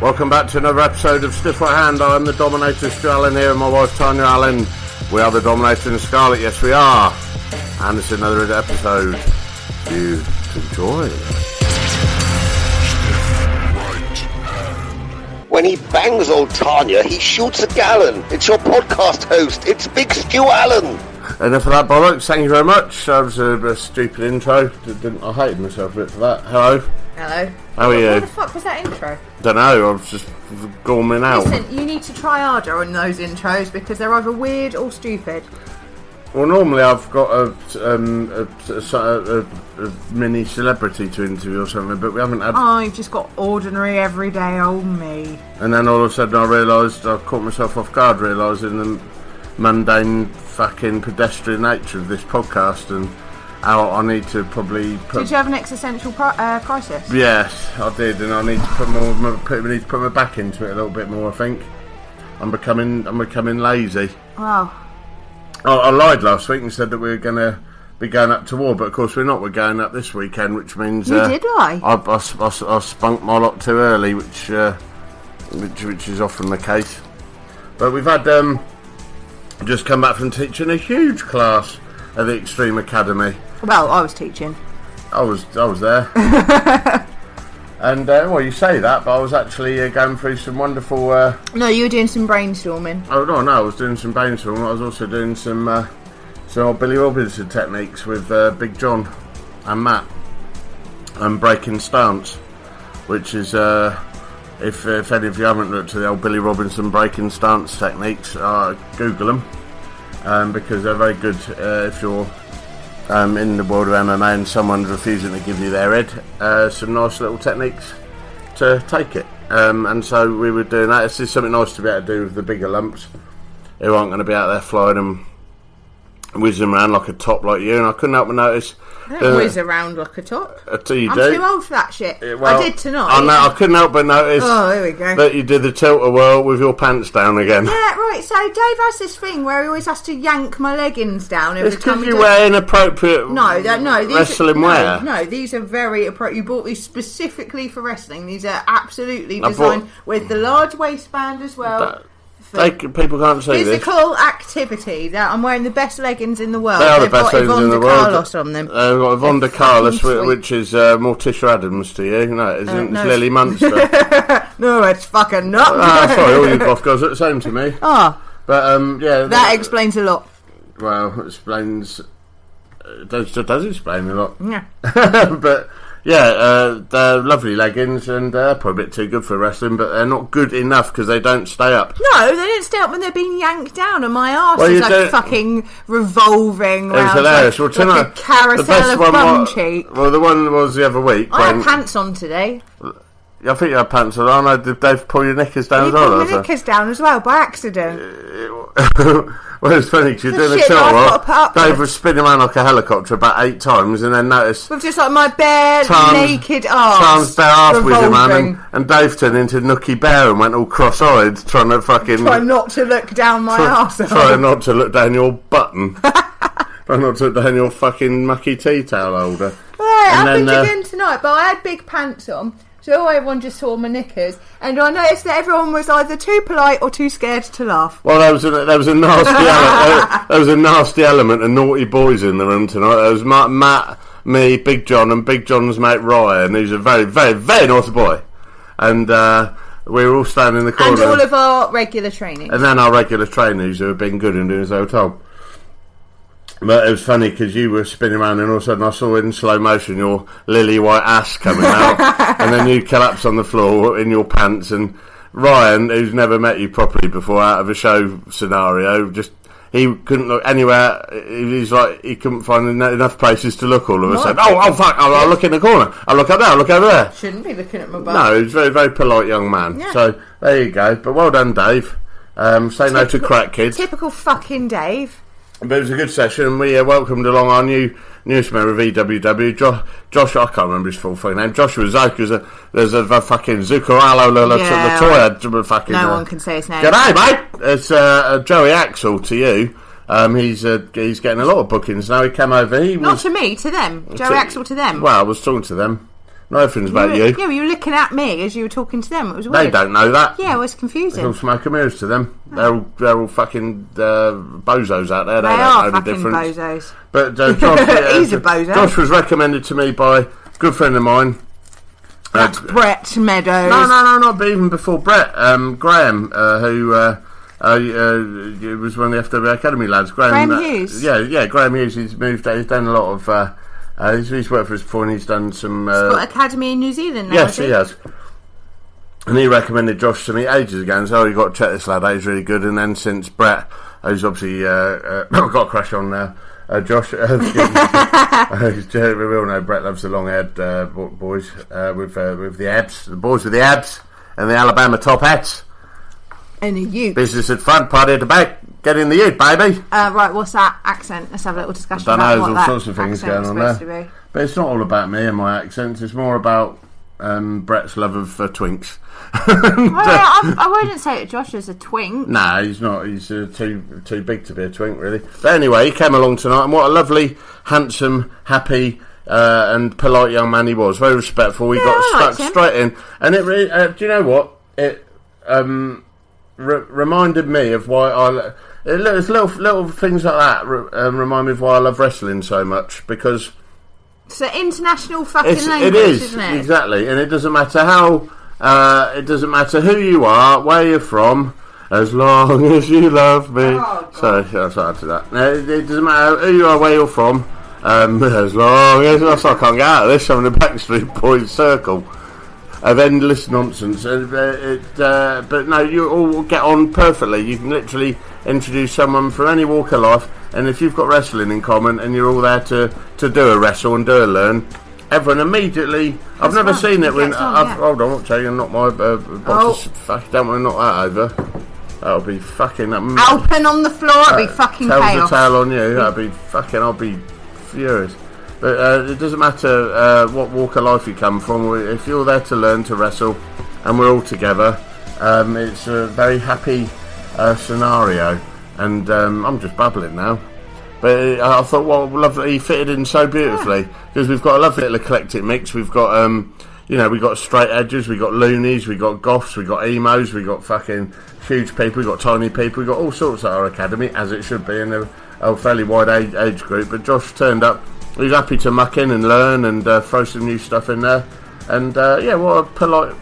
Welcome back to another episode of Stiff Right Hand. I'm the Dominator, Stu Allen here, and my wife Tanya Allen. We are the Dominator and Scarlet, yes we are. And it's another episode for you to enjoy. When he bangs old Tanya, he shoots a gallon. It's your podcast host. It's Big Stu Allen. Enough of that bollocks, thank you very much. That was a stupid intro. I hated myself a bit for that. Hello. Hello. How are you? What the fuck was that intro? Don't know, I was just gorming out. Listen, you need to try harder on those intros because they're either weird or stupid. Well, normally I've got a mini celebrity to interview or something, but we haven't had... Oh, you've just got ordinary, everyday old me. And then all of a sudden I caught myself off guard, realising the mundane fucking pedestrian nature of this podcast and how I need to probably put... Did you have an existential crisis? Yes, I did, and I need to put my back into it a little bit more, I think. I'm becoming lazy. Wow. I lied last week and said that we were going to be going up to war, but of course we're not. We're going up this weekend, which means... You did lie. I spunked my lot too early, which is often the case. But we've had... just come back from teaching a huge class at the Extreme Academy. Well, I was teaching. I was there. And, well, you say that, but I was actually going through some wonderful... No, you were doing some brainstorming. Oh, no, I was doing some brainstorming. I was also doing some old Billy Robinson techniques with Big John and Matt. And breaking stance, which is, if any of you haven't looked at the old Billy Robinson breaking stance techniques, Google them. Because they're very good if you're... in the world of MMA and someone's refusing to give you their head, some nice little techniques to take it. And so we were doing that. It's just something nice to be able to do with the bigger lumps who aren't going to be out there flying and whizzing around like a top like you. And I couldn't help but notice... I don't whiz around like a top. I'm too old for that shit. Well, I did tonight. I couldn't help but notice here we go. that you did the tilt-a-whirl with your pants down again. Yeah, right. So Dave has this thing where he always has to yank my leggings down every it's time. Because you wear inappropriate wrestling wear. No, these are very appropriate. You bought these specifically for wrestling. These are absolutely designed with the large waistband as well. People can't see this. Physical activity. I'm wearing the best leggings in the world. They are the best leggings in the world. Carlos on them. They've got Yvonne de Carlos, which is Morticia Adams to you. No, it isn't. It's Lily Munster. No, it's fucking not. Sorry, all you buff girls are the same to me. Oh. But, yeah. That explains a lot. Well, it explains... It does explain a lot. Yeah. But... Yeah, they're lovely leggings and probably a bit too good for wrestling, but they're not good enough because they don't stay up. No, they don't stay up when they're being yanked down and my arse is like fucking revolving around. It's hilarious. Well, tonight, like a carousel of bum cheeks. Well, the one was the other week. I had pants on today. I think you had pants on. I know, did Dave pull your knickers down as well? You pulled my knickers down as well, by accident. Well, it's funny because you're doing a tilt-a-whirl. Dave was spinning around like a helicopter about 8 times and then noticed... With just like my bare, naked arse. Tom's bare arse with him, man. And Dave turned into Nookie Bear and went all cross-eyed trying to fucking... Try not to look down my arse. Try not to look down your button. Try not to look down your fucking mucky tea towel holder. Right, I've been again tonight, but I had big pants on. So everyone just saw my knickers, and I noticed that everyone was either too polite or too scared to laugh. Well, there was a nasty element of naughty boys in the room tonight. There was Matt, me, Big John, and Big John's mate Ryan, who's a very, very, very naughty boy. And we were all standing in the corner. And all of our regular trainees. And then our regular trainees who have been good and doing as they were told. But it was funny because you were spinning around and all of a sudden I saw in slow motion your lily white ass coming out and then you collapsed on the floor in your pants and Ryan, who's never met you properly before out of a show scenario, he couldn't look anywhere. He's like, he couldn't find enough places to look all of a sudden. Oh fuck, I'll look in the corner. I'll look up there, I'll look over there. Shouldn't be looking at my butt. No, he's a very, very polite young man. Yeah. So, there you go. But well done, Dave. Say no to crack kids. Typical fucking Dave. But it was a good session, and we welcomed along our newest member of EWW, Josh. I can't remember his full fucking name. Joshua Zoke. There's a fucking Zuccarello Latoya. Fucking. No one can say his name. G'day, mate. It's Joey Axel to you. He's getting a lot of bookings now. He came over. Not to me, to them. Joey Axel to them. Well, I was talking to them. Not everything's about you. Yeah, you were looking at me as you were talking to them. It was weird. They don't know that. Yeah, it was confusing. It's all smoke and mirrors to them. They're all fucking bozos out there. They are don't know the fucking difference. bozos. But Josh, He's a bozo. Josh was recommended to me by a good friend of mine. That's Brett Meadows. No, not even before Brett. Graham, who was one of the FWW Academy lads. Graham Hughes. Yeah, Graham Hughes. He's moved. He's done a lot of. He's worked for us before, and he's done some. He's got Academy in New Zealand now. Yes, he has. And he recommended Josh to me ages ago, and so you've got to check this lad out, he's really good. And then since Brett, who's obviously got a crush on Josh, we all know Brett loves the long-haired boys with the abs, the boys with the abs, and the Alabama top hats. And the ute. Business at front, party at the back. Get in the ute, baby. Right, what's that accent? Let's have a little discussion about there's what all that sorts of things going on there. But it's not all about me and my accents. It's more about Brett's love of twinks. I wouldn't say that Josh is a twink. Nah, he's not. He's too big to be a twink, really. But anyway, he came along tonight, and what a lovely, handsome, happy, and polite young man he was. Very respectful. He got stuck straight in, and it really. Do you know what? It reminded me of why There's little things like that remind me of why I love wrestling so much, because it's an international fucking language, isn't it? Exactly, and it doesn't matter how. It doesn't matter who you are, where you're from, as long as you love me. Oh, sorry to that. It doesn't matter who you are, where you're from, as long as I can't get out of this. I'm in a Backstreet Boys circle of endless nonsense. But no, you all get on perfectly. You can literally introduce someone from any walk of life, and if you've got wrestling in common, and you're all there to do a wrestle and do a learn. Everyone immediately. I've never seen it when. Hold on, I'll tell you, not my box. Fuck, don't want to knock that over. That'll be fucking. Alpen on the floor. It'll be fucking chaos. Tells the tale on you. That'll be fucking. I'll be furious. But it doesn't matter what walk of life you come from. If you're there to learn to wrestle, and we're all together, it's a very happy scenario. And I'm just babbling now. But I thought, well, lovely. He fitted in so beautifully because we've got a lovely little eclectic mix. We've got, we've got straight edges, we've got loonies, we've got goths, we've got emos, we've got fucking huge people, we've got tiny people, we've got all sorts at our academy, as it should be, in a fairly wide age group. But Josh turned up. He's happy to muck in and learn and throw some new stuff in there. And what a polite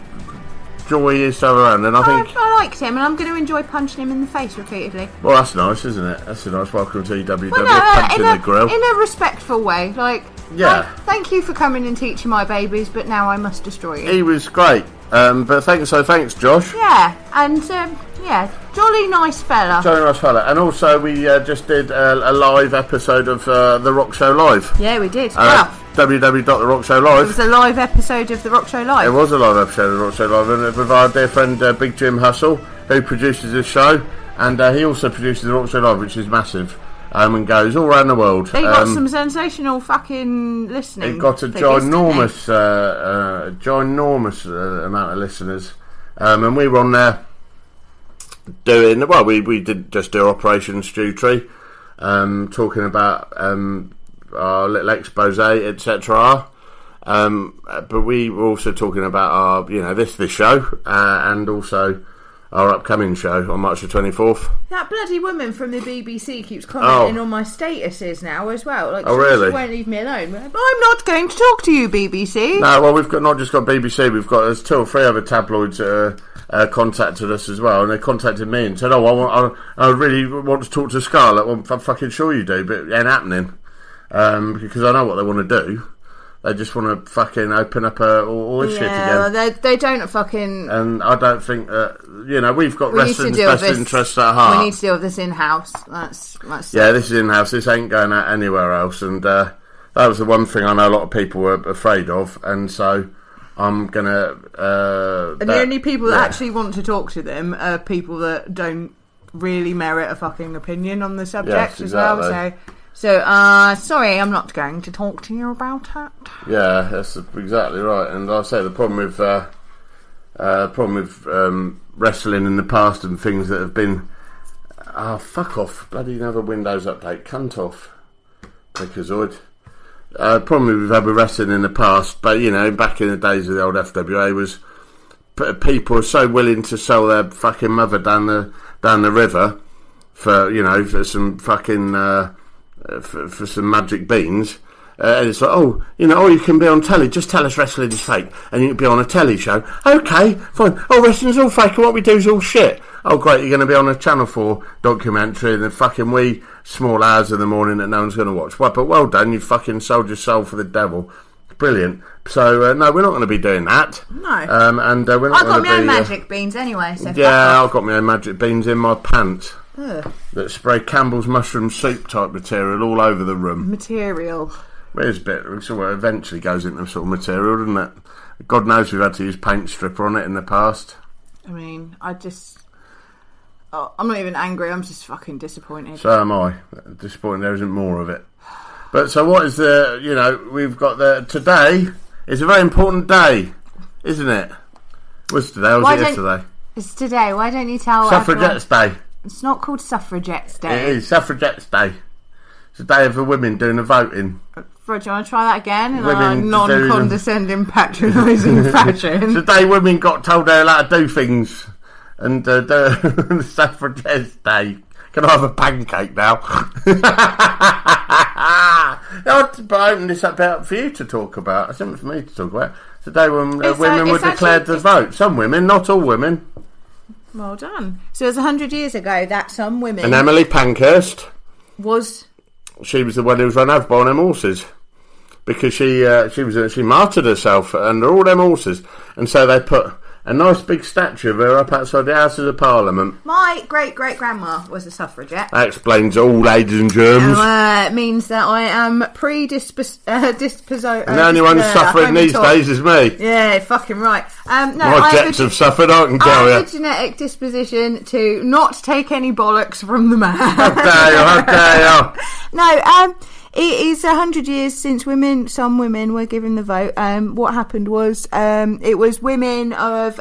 joy he is to have around. And I liked him, and I'm going to enjoy punching him in the face repeatedly. Well, that's nice, isn't it? That's a nice welcome to JWW. Punch in the grill. In a respectful way. Thank you for coming and teaching my babies, but now I must destroy you. He was great. But thanks, Josh. Yeah, and jolly nice fella. Jolly nice fella. And also, we just did a live episode of The Rock Show Live. Yeah, we did. www.therockshow.live. It was a live episode of The Rock Show Live. It was a live episode of The Rock Show Live, and with our dear friend Big Jim Hustle, who produces this show, and he also produces The Rock Show Live, which is massive, and goes all around the world. He got some sensational fucking listening. It got a ginormous amount of listeners, and we were on there doing, we did just do Operation Stew Tree, talking about our little expose, etc. But we were also talking about our, this show, and also our upcoming show on March the 24th. That bloody woman from the BBC keeps commenting on my statuses now as well. Really? She won't leave me alone. I'm not going to talk to you, BBC. No, well, we've got not just got BBC, there's 2 or 3 other tabloids contacted us as well, and they contacted me and said, I really want to talk to Scarlett. Well, I'm fucking sure you do, but it ain't happening. Because I know what they want to do. They just want to fucking open up all this shit again. Yeah, they don't fucking. And I don't think that we've got wrestling's best interests at heart. We need to deal with this in house. That's this is in house. This ain't going out anywhere else. And that was the one thing I know a lot of people were afraid of. And so I'm gonna. And the only people that actually want to talk to them are people that don't really merit a fucking opinion on the subject as well. So, sorry, I'm not going to talk to you about it. Yeah, that's exactly right. And I say the problem with wrestling in the past and things that have been, fuck off, bloody another Windows update, cunt off, Pickazoid. problem we've had with wrestling in the past, but back in the days of the old FWA was people are so willing to sell their fucking mother down the river for some fucking for some magic beans. And it's like, you can be on telly, just tell us wrestling's fake, and you can be on a telly show. Okay, fine. Oh, wrestling's all fake, and what we do is all shit. Oh, great, you're going to be on a Channel 4 documentary in the fucking wee small hours of the morning that no one's going to watch. Well, but well done, you fucking sold your soul for the devil. Brilliant. So, no, we're not going to be doing that. No. And we're not I've got my own magic beans anyway, so yeah, I've got my own magic beans in my pants. Ugh. That spray Campbell's mushroom soup type material all over the room. Material. There's a bit, so it eventually goes into sort of material, doesn't it? God knows we've had to use paint stripper on it in the past. I mean, I'm not even angry, I'm just fucking disappointed. So am I. Disappointed there isn't more of it. But so what is we've got today is a very important day, isn't it? Was today or was it yesterday? It's today, why don't you tell Suffragettes Day. It's not called Suffragettes Day. It is, Suffragettes Day. It's a day of the women doing the voting. Do you want to try that again in a non-condescending, patronising fashion? It's the day women got told they're allowed to do things. And the Suffragettes Day. Can I have a pancake now? I'll open this up out for you to talk about. It's something for me to talk about. It's the day when women were declared to vote. Some women, not all women. Well done. So it was 100 years ago that some women... And Emily Pankhurst... She was the one who was run over by all them horses. Because she martyred herself under all them horses. And so they put a nice big statue of her up outside the Houses of Parliament. My great-great-grandma was a suffragette. That explains all, ladies and germs. It means that I am predisposed... and the only one suffering these days is me. Yeah, fucking right. My jets have suffered, I can tell you. I have a genetic disposition to not take any bollocks from the man. How dare you. No, it is 100 years since some women were given the vote. What happened was it was women of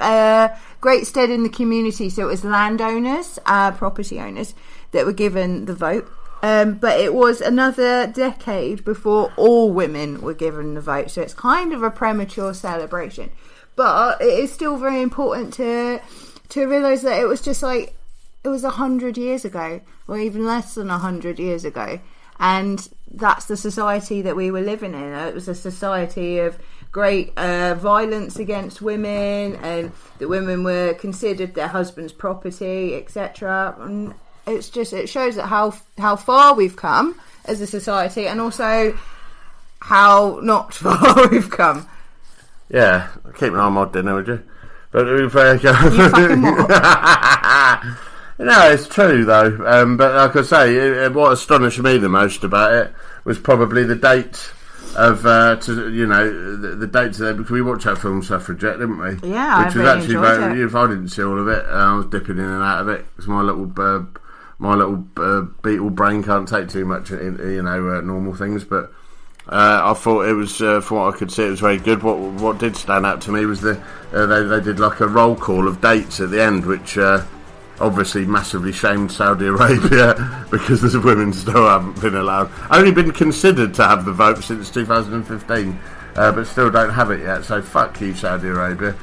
great stead in the community, so it was landowners, property owners, that were given the vote. But it was another decade before all women were given the vote, so it's kind of a premature celebration. But it is still very important to realise that it was just like, it was 100 years ago, or even less than 100 years ago. And that's the society that we were living in. It was a society of great violence against women, and the women were considered their husband's property, etc. And it shows that how far we've come as a society, and also how not far we've come. Yeah, keep an eye on my dinner, would you? But You fucking what? No, it's true though. But like I say, what astonished me the most about it was probably the date of the dates there, because we watched that film Suffragette, didn't we? Yeah, which was actually very. If I didn't see all of it, I was dipping in and out of it because my little beetle brain can't take too much, normal things. But I thought it was, from what I could see, it was very good. What did stand out to me was they did like a roll call of dates at the end, which. Obviously massively shamed Saudi Arabia because the women still haven't been allowed, only been considered to have the vote since 2015, but still don't have it yet, so fuck you, Saudi Arabia.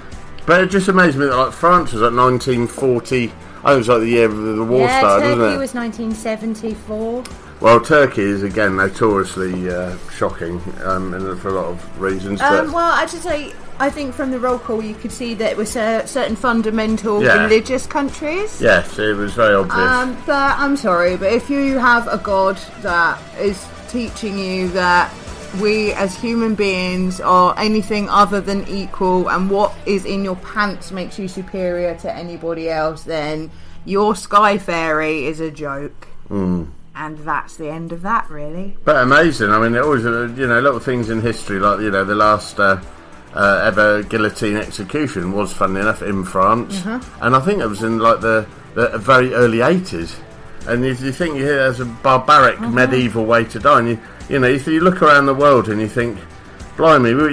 But it just amazed me that like France was at 1940, I think it was like the year the war started, wasn't it? Turkey was 1974. Well, Turkey is again notoriously shocking for a lot of reasons. Well, I should say, I think from the roll call you could see that it was certain fundamental religious countries. Yes, it was very obvious. But I'm sorry, but if you have a God that is teaching you that we as human beings are anything other than equal, and what is in your pants makes you superior to anybody else, then your sky fairy is a joke. And that's the end of that, really. But amazing. I mean, it always, little things in history, like, the last ever guillotine execution was, funnily enough, in France. And I think it was in, like, the very early 80s. And you think there's a barbaric medieval way to die, and you look around the world and you think, blimey, we've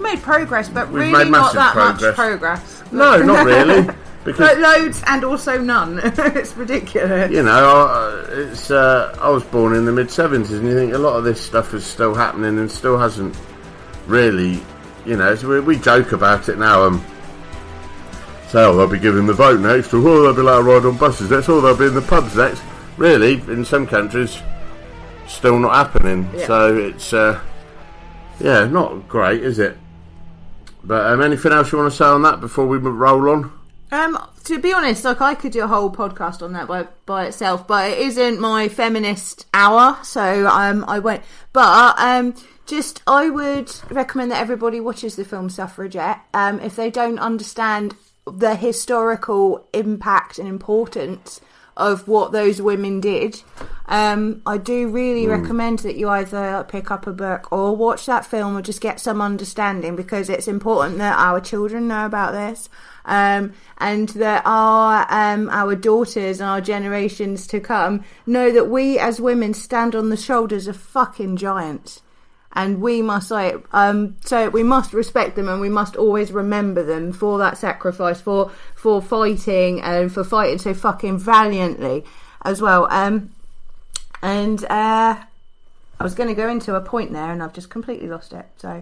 made progress, but we've really made not that progress. much progress. No, not really. Because, loads and also none. It's ridiculous. You know, I was born in the mid-70s, and you think a lot of this stuff is still happening and still hasn't really, you know, we joke about it now. Say, oh, they'll be giving the vote next, or they'll be allowed to ride on buses next, or they'll be in the pubs next. Really, in some countries, still not happening. Yeah. So it's, not great, is it? But anything else you want to say on that before we roll on? To be honest, like, I could do a whole podcast on that by itself, but it isn't my feminist hour, so I won't. But I would recommend that everybody watches the film Suffragette. If they don't understand the historical impact and importance of what those women did, I do really recommend that you either pick up a book or watch that film or just get some understanding, because it's important that our children know about this, and that our daughters and our generations to come know that we as women stand on the shoulders of fucking giants. And we must so we must respect them, and we must always remember them for that sacrifice, for fighting, and for fighting so fucking valiantly as well. I was going to go into a point there, and I've just completely lost it. So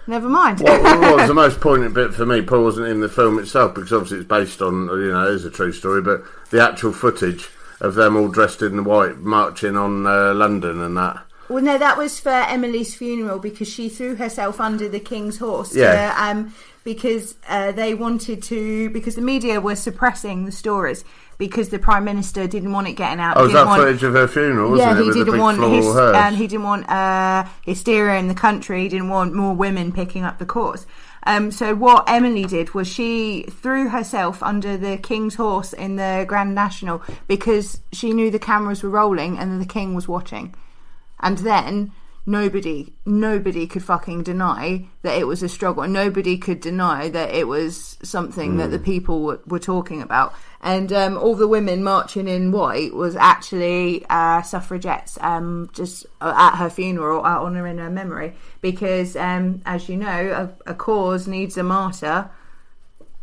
never mind. What was the most poignant bit for me? Paul wasn't in the film itself, because obviously it's based on, you know, it is a true story, but the actual footage of them all dressed in white marching on London and that. Well, no, that was for Emily's funeral, because she threw herself under the King's horse. Because they wanted to, because the media were suppressing the stories, because the Prime Minister didn't want it getting out. Oh, was that footage of her funeral, wasn't it? He didn't want hysteria in the country. He didn't want more women picking up the cause. So what Emily did was she threw herself under the King's horse in the Grand National, because she knew the cameras were rolling and the King was watching. And then nobody could fucking deny that it was a struggle, and nobody could deny that it was something that the people were talking about. And all the women marching in white was actually suffragettes, just at her funeral, honouring her memory, because as you know, a cause needs a martyr,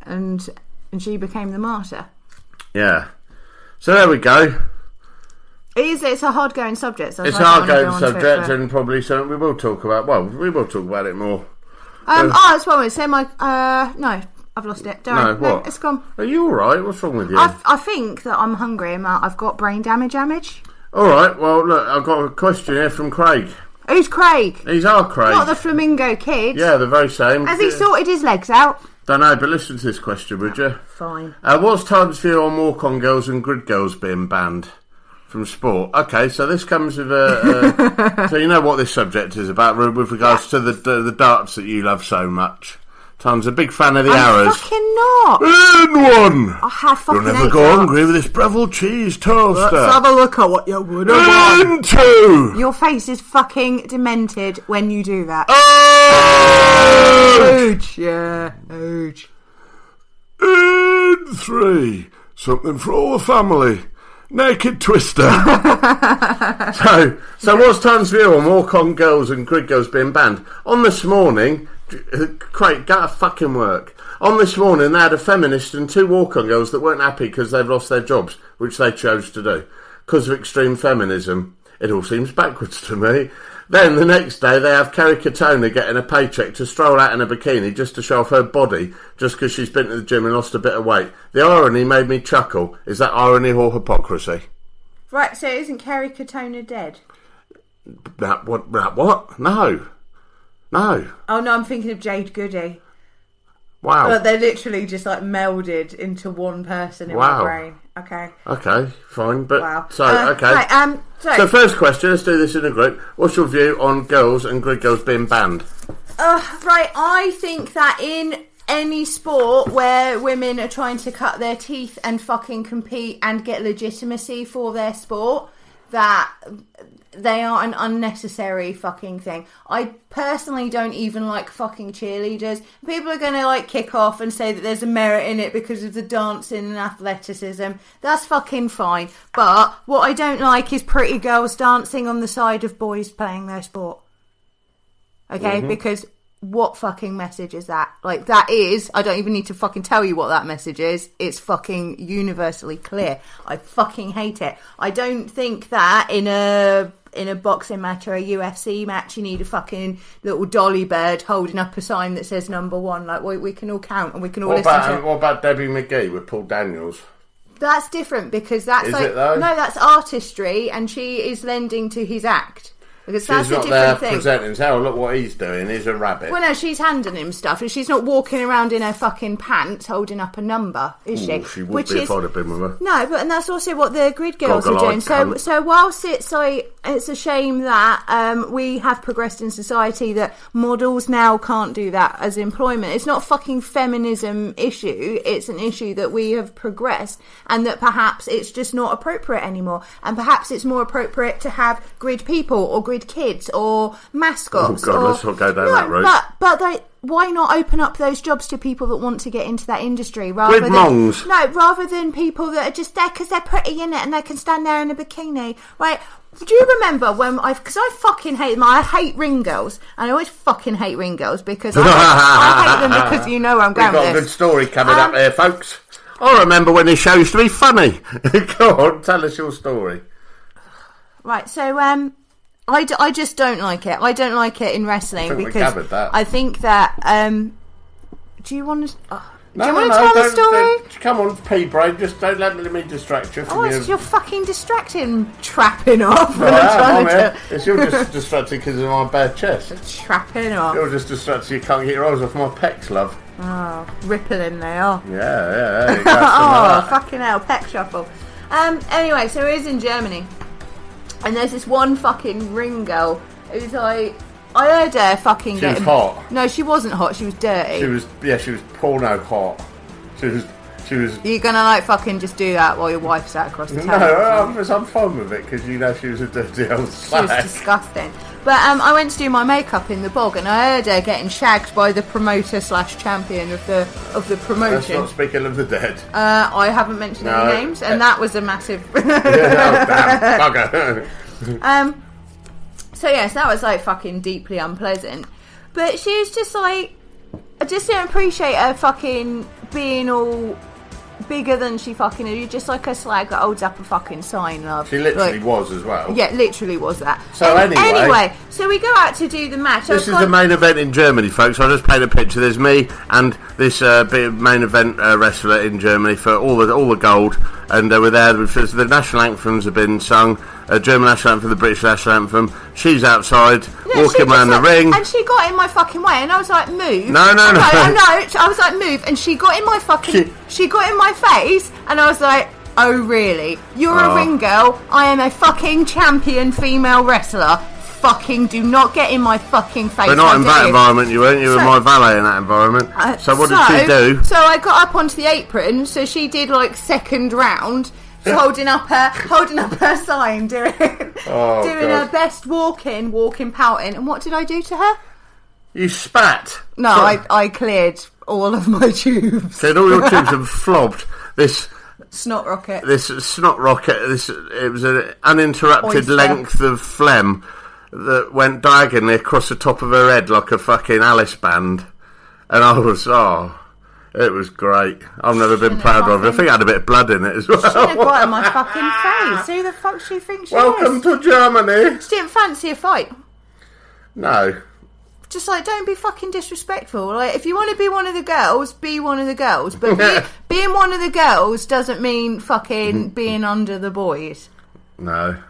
and she became the martyr. Yeah. So there we go. It's a hard-going subject. So it's a hard-going subject, and probably something we will talk about. Well, we will talk about it more. That's what I was saying. No, I've lost it. No, what? No, it's gone. Are you all right? What's wrong with you? I think that I'm hungry, and I've got brain damage. All right. Well, look, I've got a question here from Craig. Who's Craig? He's our Craig. Not the flamingo kid. Yeah, the very same. Has he sorted his legs out? Don't know, but listen to this question, would you? Fine. What's Time's view on walk-on girls and grid girls being banned from sport? Okay, so this comes with so you know what this subject is about with regards to the darts that you love so much. Tom's a big fan of the arrows. Fucking not. In one. I have fucking. You'll never go hungry with this Breville cheese toaster. Let's have a look at what you would have won. In two. Your face is fucking demented when you do that. Ouch. Yeah, ouch. In three. Something for all the family. Naked Twister. So what's Tom's view on walk-on girls and grid girls being banned? On this morning, Craig, go to fucking work. On this morning, they had a feminist and two walk-on girls that weren't happy because they've lost their jobs, which they chose to do because of extreme feminism. It all seems backwards to me. Then the next day, they have Kerry Katona getting a paycheck to stroll out in a bikini just to show off her body, just because she's been to the gym and lost a bit of weight. The irony made me chuckle. Is that irony or hypocrisy? Right, so isn't Kerry Katona dead? What? No. Oh no, I'm thinking of Jade Goody. Wow. But they're literally just like melded into one person in my brain. Okay, fine. But wow. So okay. Right, so first question, let's do this in a group. What's your view on girls and grid girls being banned? Right, I think that in any sport where women are trying to cut their teeth and fucking compete and get legitimacy for their sport, that they are an unnecessary fucking thing. I personally don't even like fucking cheerleaders. People are going to like kick off and say that there's a merit in it because of the dancing and athleticism. That's fucking fine. But what I don't like is pretty girls dancing on the side of boys playing their sport. Okay, because what fucking message is that? Like, that is, I don't even need to fucking tell you what that message is. It's fucking universally clear. I fucking hate it. I don't think that in a boxing match or a UFC match you need a fucking little dolly bird holding up a sign that says number 1. Like, we can all count and we can all listen to it. What about Debbie McGee with Paul Daniels? That's different because that's is like... it though? No, that's artistry and she is lending to his act. Because that's a different thing. She's not there presenting, oh, look what he's doing, he's a rabbit. Well, no, she's handing him stuff, and she's not walking around in her fucking pants holding up a number, is she? She would be if I'd have been with her. No, but and that's also what the grid girls are doing. So whilst it's like, it's a shame that we have progressed in society that models now can't do that as employment. It's not a fucking feminism issue. It's an issue that we have progressed, and that perhaps it's just not appropriate anymore. And perhaps it's more appropriate to have grid people or grid kids or mascots. Oh God, let's not go down that route. But why not open up those jobs to people that want to get into that industry rather than people that are just there because they're pretty in it and they can stand there in a bikini, right? Do you remember when because I fucking hate them. I hate ring girls, and I always fucking hate ring girls because I hate them because you know where I'm going with this. We've got a good story coming up here, folks. I remember when this show used to be funny. Go on, tell us your story. Right, so I just don't like it. I don't like it in wrestling because I think that. Do you want to? Do you want to tell the story? Come on, P-brain. Just don't let me distract you. You're fucking distracting, trapping off. You're just distracted because of my bare chest. Trapping off. You're just distracted. You can't get your eyes off my pecs, love. Oh, rippling they are. Yeah. Oh, fucking hell, pec shuffle. Anyway, so it is in Germany. And there's this one fucking ring girl who's like, I heard her fucking She was hot. No, she wasn't hot. She was dirty. She was porno hot. She was. You're gonna like fucking just do that while your wife sat across the table? No, I'm fine with it because you know she was a dirty old slag. She was disgusting. But I went to do my makeup in the bog, and I heard her getting shagged by the promoter / champion of the promotion. Let's not speaking of the dead. I haven't mentioned any names, and that was a massive. Damn bugger. So yes, that was like fucking deeply unpleasant. But she was just like, I just didn't appreciate her fucking being all bigger than she fucking is. You're just like a slag that holds up a fucking sign, love. She literally was as well. Yeah, literally was that. So anyway, so we go out to do the match. This is the main event in Germany, folks. I'll just paint a picture. There's me and this big main event wrestler in Germany for all the gold, and we're there. The national anthems have been sung. German national anthem, the British national anthem. She's outside, walking around the ring. And she got in my fucking way, and I was like, move. No. I was like, move, and she got in my fucking... She got in my face, and I was like, oh, really? You're a ring girl. I am a fucking champion female wrestler. Fucking do not get in my fucking face. But not in that environment, you weren't. You were my valet in that environment. So what did she do? So I got up onto the apron, so she did like second round... holding up her sign, doing her best walking, pouting. And what did I do to her? You spat. No, I cleared all of my tubes. Cleared all your tubes and flobbed this snot rocket. It was an uninterrupted length of phlegm that went diagonally across the top of her head like a fucking Alice band, and I was it was great. I've never been prouder of it. I think I had a bit of blood in it as well. She had got in my fucking face. Who the fuck she thinks she is? Welcome to Germany. She didn't fancy a fight. No. Just like, don't be fucking disrespectful. Like, if you want to be one of the girls, be one of the girls. But being one of the girls doesn't mean fucking being under the boys. No.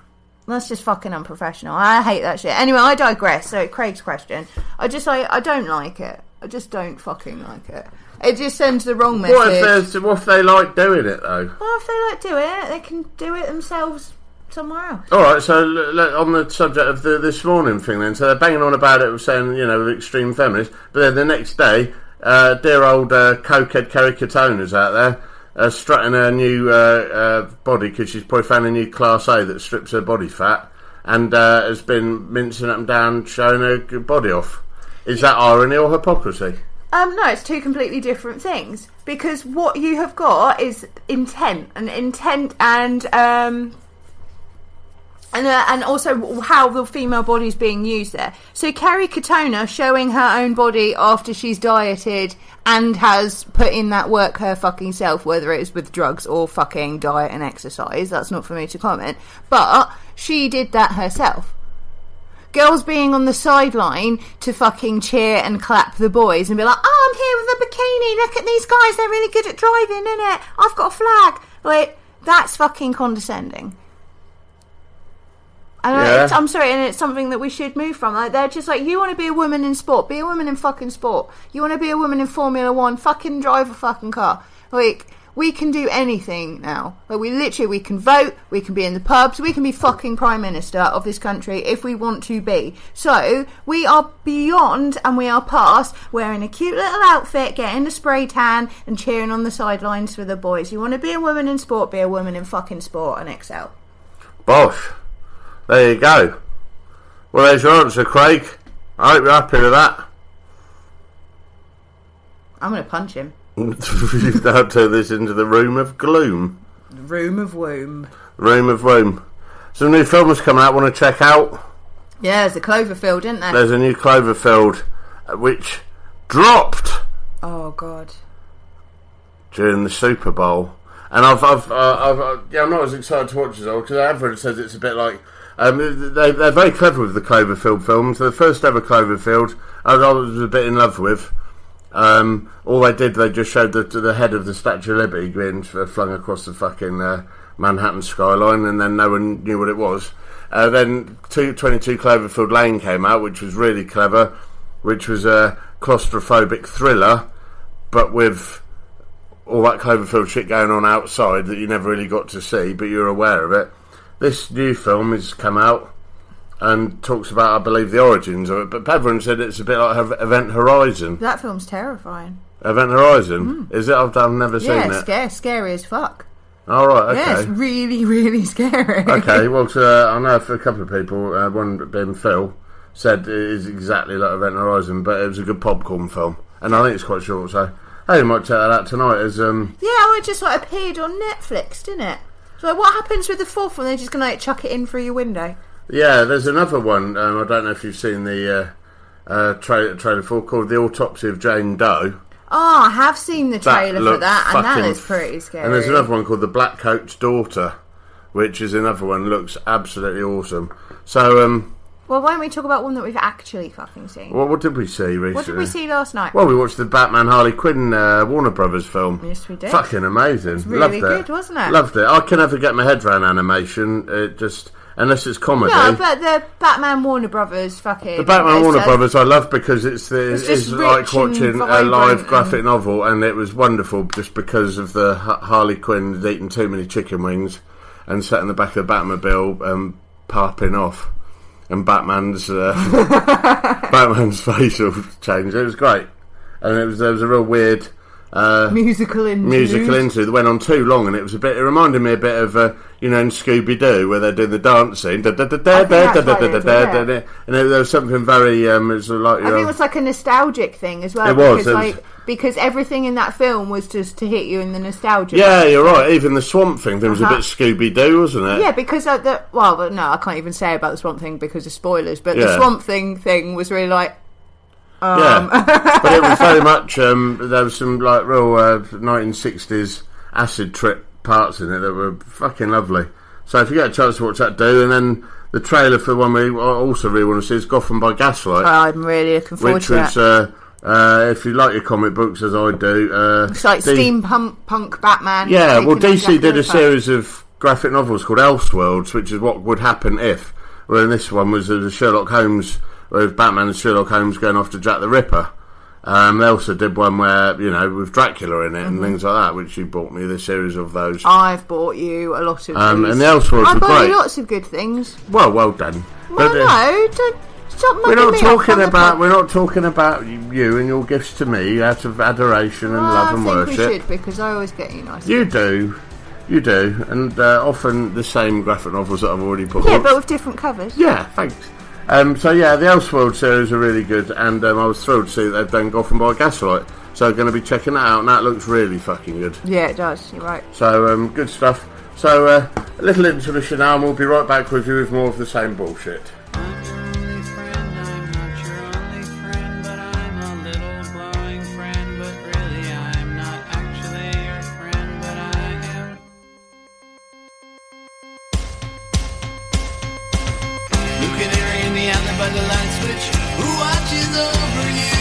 That's just fucking unprofessional. I hate that shit. Anyway, I digress. So, Craig's question. I don't like it. I just don't fucking like it. It just sends the wrong message. What if they like doing it, though? Well, if they like doing it, they can do it themselves somewhere else. Alright, so on the subject of this morning thing then, so they're banging on about it, saying, extreme feminists, but then the next day, dear old cokehead Kerry Katona's out there, strutting her new body, because she's probably found a new Class A that strips her body fat, and has been mincing up and down, showing her body off. Is that irony or hypocrisy? No, it's two completely different things. Because what you have got is intent. And And also how the female body's being used there. So Kerry Katona showing her own body after she's dieted and has put in that work her fucking self, whether it is with drugs or fucking diet and exercise. That's not for me to comment. But she did that herself. Girls being on the sideline to fucking cheer and clap the boys and be like, oh, I'm here with a bikini, look at these guys, they're really good at driving, innit? I've got a flag. Like, that's fucking condescending. And I'm sorry, and it's something that we should move from. Like, they're just like, you want to be a woman in sport, be a woman in fucking sport. You want to be a woman in Formula 1, fucking drive a fucking car. Like, we can do anything now. Like, we can vote, we can be in the pubs, we can be fucking Prime Minister of this country if we want to be. So, we are beyond and we are past wearing a cute little outfit, getting a spray tan and cheering on the sidelines for the boys. You want to be a woman in sport, be a woman in fucking sport and excel. Bosh. There you go. Well, there's your answer, Craig. I hope you're happy with that. I'm going to punch him. You've now turned this into the room of gloom. Room of womb. Room of womb. Some new films coming out, want to check out? Yeah, there's a Cloverfield, isn't there? There's a new Cloverfield, which dropped. Oh, God. During the Super Bowl. And I'm not as excited to watch as all, because everyone says it's a bit like... they're very clever with the Cloverfield films. The first ever Cloverfield, I was a bit in love with. All they did, they just showed the head of the Statue of Liberty being flung across the fucking Manhattan skyline, and then no one knew what it was. Then 22 Cloverfield Lane came out, which was really clever, which was a claustrophobic thriller, but with all that Cloverfield shit going on outside that you never really got to see, but you're aware of it. This new film has come out and talks about, I believe, the origins of it, but everyone said it's a bit like Event Horizon. That film's terrifying. Event Horizon? Is it? I've never seen it. Yeah, scary as fuck. Oh, right, okay. Yeah, it's really, really scary. Okay, well, I know for a couple of people, one being Phil, said it is exactly like Event Horizon, but it was a good popcorn film. And I think it's quite short, so hey, you might check that out tonight. As Yeah, it just like appeared on Netflix, didn't it? So what happens with the fourth one? They're just going to chuck it in through your window? Yeah, there's another one. I don't know if you've seen the trailer for, called The Autopsy of Jane Doe. Oh, I have seen the trailer for that, and that looks pretty scary. And there's another one called The Black Coat's Daughter, which is another one, looks absolutely awesome. So, well, why don't we talk about one that we've actually fucking seen? What did we see recently? What did we see last night? Well, we watched the Batman Harley Quinn Warner Brothers film. Yes, we did. Fucking amazing. It's really good, wasn't it? Loved it. I can never get my head around animation. It just... Unless it's comedy. No, but the Batman Warner Brothers fucking... The Batman Warner Brothers I love because it's like watching a live graphic novel, and it was wonderful just because of the Harley Quinn eating too many chicken wings and sat in the back of the Batmobile popping off, and Batman's facial change. It was great. And there was a real weird... musical interlude that went on too long, and it reminded me a bit of in Scooby-Doo where they're doing the dancing and there was something very it was like, I think it was like a nostalgic thing as well. It was because everything in that film was just to hit you in the nostalgia. Yeah, you're right. Even the Swamp Thing was a bit Scooby-Doo, wasn't it? Yeah, because no, I can't even say about the Swamp Thing because of spoilers, but the Swamp Thing was really like yeah, but it was very much there was some like real 1960s acid trip parts in it that were fucking lovely. So if you get a chance to watch that, do. And then the trailer for the one we also really want to see is Gotham by Gaslight. I'm really looking forward to that. If you like your comic books as I do, it's like steampunk Batman. Yeah, well, DC did a series of graphic novels called Elseworlds, which is what would happen if. Well, this one was the Sherlock Holmes. With Batman and Sherlock Holmes going off to Jack the Ripper. They also did one where, with Dracula in it and things like that, which you bought me the series of those. I've bought you a lot of these. And the Elseworlds were great. I bought you lots of good things. Well done. Well, don't stop mugging We're not me talking about you and your gifts to me out of adoration and love and worship. I think we should, because I always get you nice gifts. You do. And often the same graphic novels that I've already bought. Yeah, but with different covers. Yeah, thanks. The Elseworld series are really good, and I was thrilled to see that they've done Gotham by Gaslight. So I'm going to be checking that out, and that looks really fucking good. Yeah, it does. You're right. So good stuff. So, a little intermission now, and we'll be right back with you with more of the same bullshit. By the light switch, who watches over you?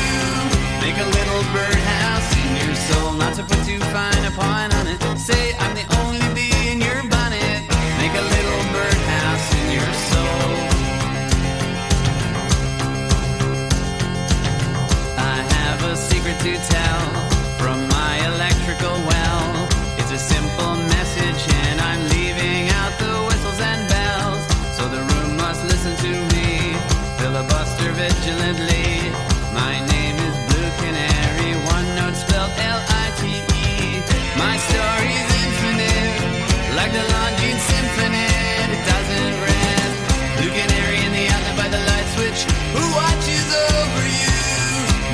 Make a little birdhouse in your soul, not to put too fine a point on it. Say I'm the only bee in your bonnet. Make a little birdhouse in your soul. I have a secret to tell from my electrical well. It's a simple message and I'm leaving out the whistles and bells. So the room must listen to me. Filibuster vigilantly. My name is Blue Canary, one note spelled L-I-T-E. My story's infinite, like the Longines Symphony. It doesn't rest. Blue Canary in the outlet by the light switch. Who watches over you?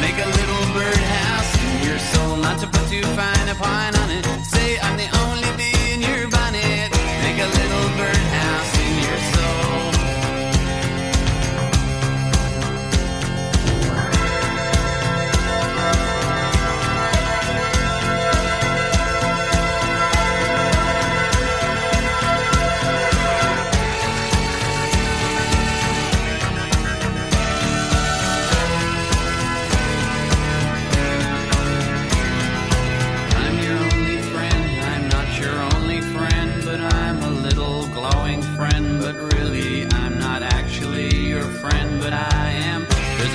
Make a little birdhouse in your soul, not to put too fine a point on it. Say I'm the only bee in your bonnet. Make a little birdhouse in your soul.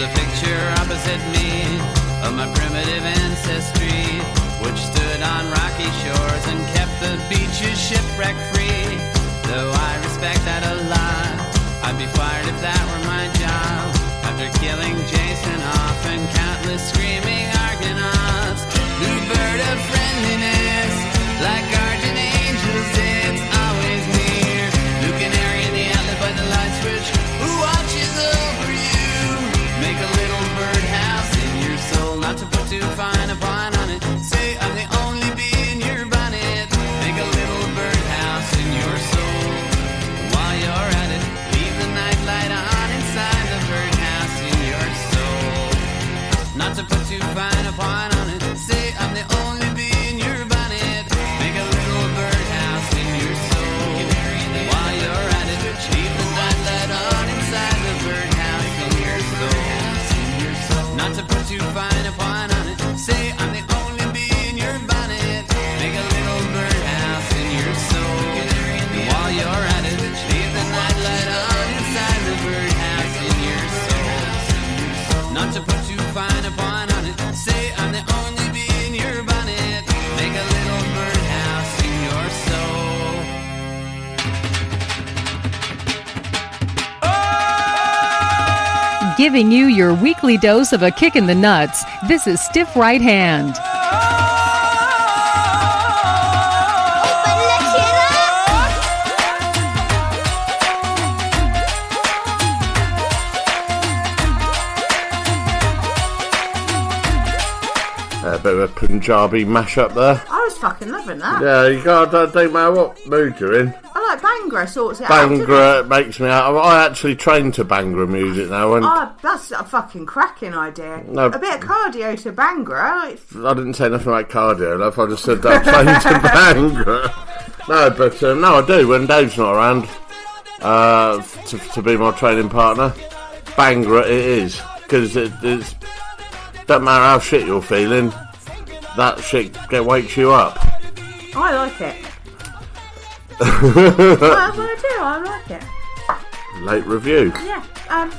A picture opposite me of my primitive ancestry, which stood on rocky shores and kept the beaches shipwreck free. Though I respect that a lot, I'd be fired if that were my job. After killing Jason off and countless screaming Argonauts, new bird of friendliness, like guardian angels, it's always near. Blue Canary in the outlet by the light switch, who watches over you? Make a little birdhouse in your soul, not to put too fine a point on it. Say I'm the only bee in your bonnet. Make a little birdhouse in your soul. While you're at it, leave the nightlight on inside the birdhouse in your soul. Not to put too fine a point on it. Say I'm the only bee in your bonnet. Make a little birdhouse in your soul. While you're at it, leave the nightlight on inside the birdhouse in your soul. Not to put too fine a point on it. Say I'm the only bee in your bonnet. Make a little birdhouse in your soul. While you're at it, leave the nightlight on inside the birdhouse in your soul. Not to put too fine a point on it. Say I'm the only bee in your bonnet. Make a little birdhouse in your soul. Giving you your weekly dose of a kick in the nuts, this is Stiff Right Hand. A bit of a Punjabi mashup there. I was fucking loving that. Yeah, you can't, don't matter what mood you're in. I like Bhangra, sorts it out. Bhangra makes me out. I actually train to Bhangra music now. And oh, that's a fucking cracking idea. No, a bit of cardio to Bhangra. I didn't say nothing about cardio, love. I just said that I train to Bhangra. No, but no, I do. When Dave's not around to be my training partner, Bhangra it is. Because it's don't matter how shit you're feeling, that shit wakes you up. I like it. I like it. Late review. Yeah. I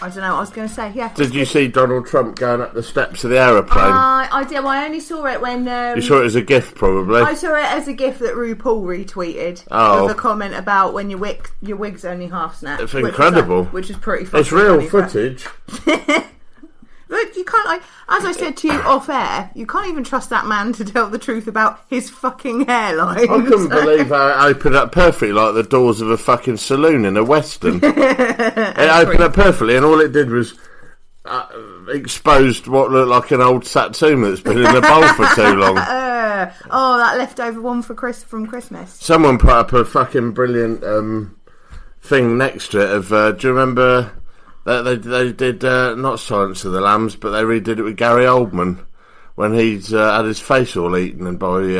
don't know what I was going to say. Yeah. Did you see Donald Trump going up the steps of the aeroplane? I did. Well, I only saw it when. You saw it as a GIF, probably. I saw it as a GIF that RuPaul retweeted with a comment about when your wig's only half snapped. It's incredible. Which is pretty funny. It's real footage. Look, you can't, as I said to you off air, you can't even trust that man to tell the truth about his fucking hairline. I couldn't believe how it opened up perfectly like the doors of a fucking saloon in a western. It opened up perfectly, and all it did was exposed what looked like an old Satsuma that's been in a bowl for too long. That leftover one from Christmas. Someone put up a fucking brilliant thing next to it of, do you remember that they did not Silence of the Lambs, but they redid it with Gary Oldman when he's had his face all eaten and by he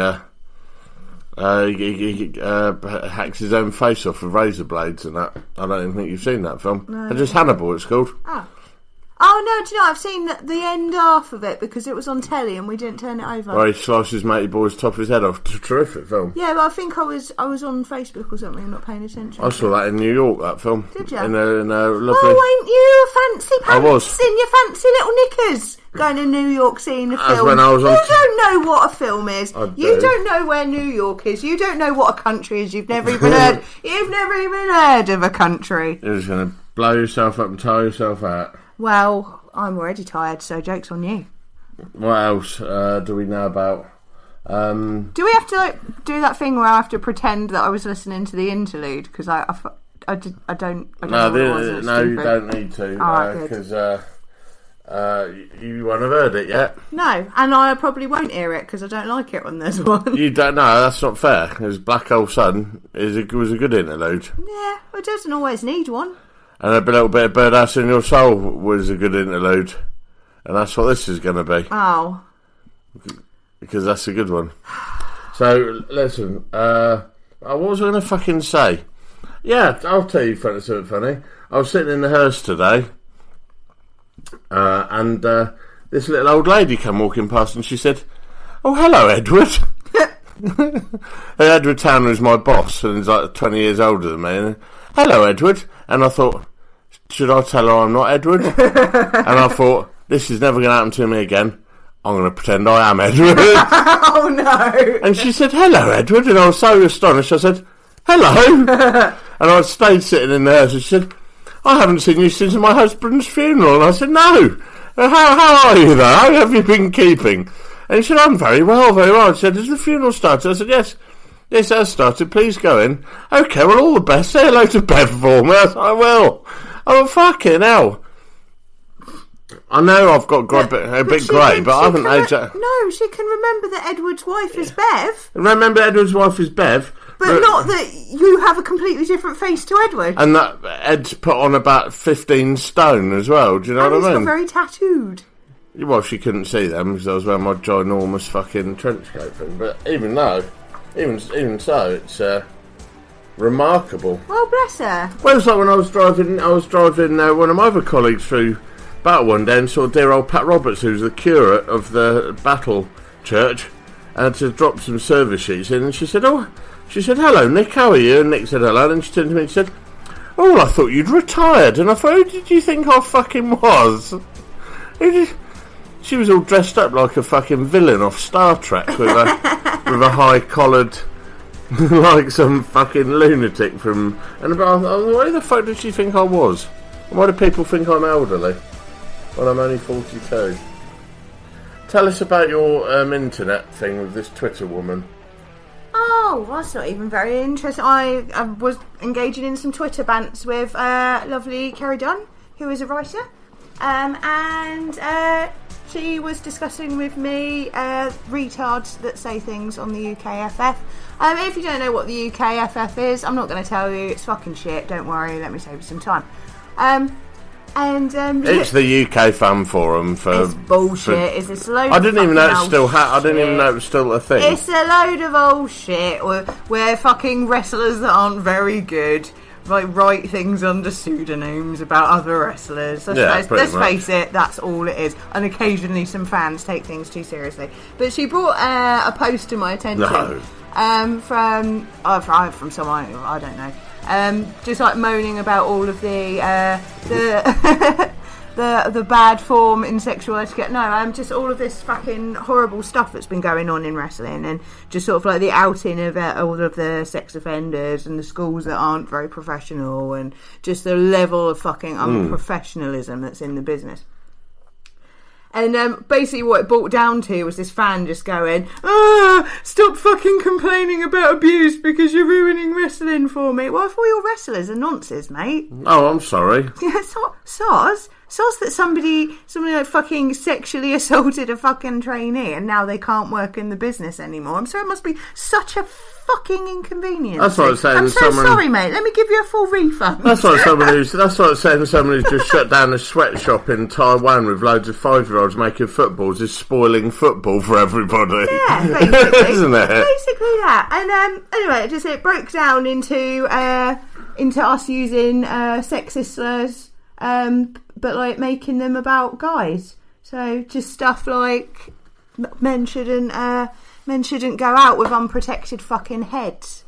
hacks his own face off with razor blades and that. I don't even think you've seen that film. No. Just Hannibal, it's called. Oh no, do you know, I've seen the end half of it because it was on telly and we didn't turn it over. Where he slices matey boy's top of his head off. Terrific film. Yeah, but I think I was on Facebook or something and not paying attention. I saw that in New York, that film. Did you? In a lovely... Oh, ain't you a fancy pants I was. in your fancy little knickers going to New York seeing a film? When I was on you don't know what a film is. I do. You don't know where New York is. You don't know what a country is. You've never even heard. You've never even heard of a country. You're just going to blow yourself up and tire yourself out. Well, I'm already tired, so joke's on you. What else do we know about? Do we have to do that thing where I have to pretend that I was listening to the interlude? Because I don't know what it was. No, you don't need to. Because you won't have heard it yet. No, and I probably won't hear it because I don't like it when there's one. You don't know, that's not fair. Because Black Hole Sun was a good interlude. Yeah, it doesn't always need one. And a little bit of Birdhouse in Your Soul was a good interlude. And that's what this is going to be. Oh. Because that's a good one. So, listen. What was I going to fucking say? Yeah, I'll tell you something funny. I was sitting in the hearse today. And this little old lady came walking past and she said, "Oh, hello, Edward." Edward Towner is my boss and he's like 20 years older than me. And, "Hello, Edward." And I thought, should I tell her I'm not Edward? And I thought, this is never going to happen to me again. I'm going to pretend I am Edward. Oh, no. And she said, "Hello, Edward." And I was so astonished. I said, "Hello." And I stayed sitting in there. So she said, "I haven't seen you since my husband's funeral." And I said, "No. How are you, though? How have you been keeping?" And she said, "I'm very well, very well." She said, "Has the funeral started?" I said, "Yes. Yes, it has started. Please go in." "Okay, well, all the best. Say hello to Bev for me." I said, "I will." Oh, fucking hell. I know I've got a bit grey, but I haven't aged that. No, she can remember that Edward's wife is Bev. Remember Edward's wife is Bev? But not that you have a completely different face to Edward. And that Ed's put on about 15 stone as well, do you know what I mean? And he's got very tattooed. Well, she couldn't see them because I was wearing my ginormous fucking trench coat thing. But even so, it's remarkable. Well, bless her. Well, it's like when I was driving one of my other colleagues through Battle one day and saw dear old Pat Roberts, who's the curate of the Battle Church, and to drop some service sheets in, and she said, "Hello, Nick, how are you?" And Nick said hello, and she turned to me and said, "Oh, I thought you'd retired." And I thought, who did you think I fucking was? She was all dressed up like a fucking villain off Star Trek with a high collared, like some fucking lunatic from. And about, where the fuck did she think I was? Why do people think I'm elderly when I'm only 42? Tell us about your internet thing with this Twitter woman. Oh, well, that's not even very interesting. I was engaging in some Twitter bants with lovely Carrie Dunn, who is a writer, and she was discussing with me retards that say things on the UKFF. If you don't know what the UKFF is, I'm not going to tell you. It's fucking shit. Don't worry. Let me save you some time. It's the UK fan forum for. It's bullshit. It's this load. I didn't even know it's still. I didn't even know it was still a thing. It's a load of old shit where fucking wrestlers that aren't very good write things under pseudonyms about other wrestlers. Let's face it, that's all it is. And occasionally some fans take things too seriously. But she brought a post to my attention from someone I don't know. Just like moaning about all of the bad form in sexual etiquette. No, just all of this fucking horrible stuff that's been going on in wrestling, and just sort of like the outing of all of the sex offenders and the schools that aren't very professional, and just the level of fucking unprofessionalism that's in the business. And basically what it brought down to was this fan just going, stop fucking complaining about abuse because you're ruining wrestling for me. Well, I thought your wrestlers are nonsense, mate. Oh, I'm sorry. Soz, Soz that somebody like fucking sexually assaulted a fucking trainee and now they can't work in the business anymore. I'm sorry, it must be such a fucking inconvenience. That's what I'm saying. I'm so sorry, mate. Let me give you a full refund. That's what I'm saying. Someone who's just shut down a sweatshop in Taiwan with loads of 5-year-olds making footballs is spoiling football for everybody. Yeah, basically. Isn't it? Basically that. And anyway, it broke down into us using sexist slurs, but like making them about guys. So just stuff like men shouldn't go out with unprotected fucking heads,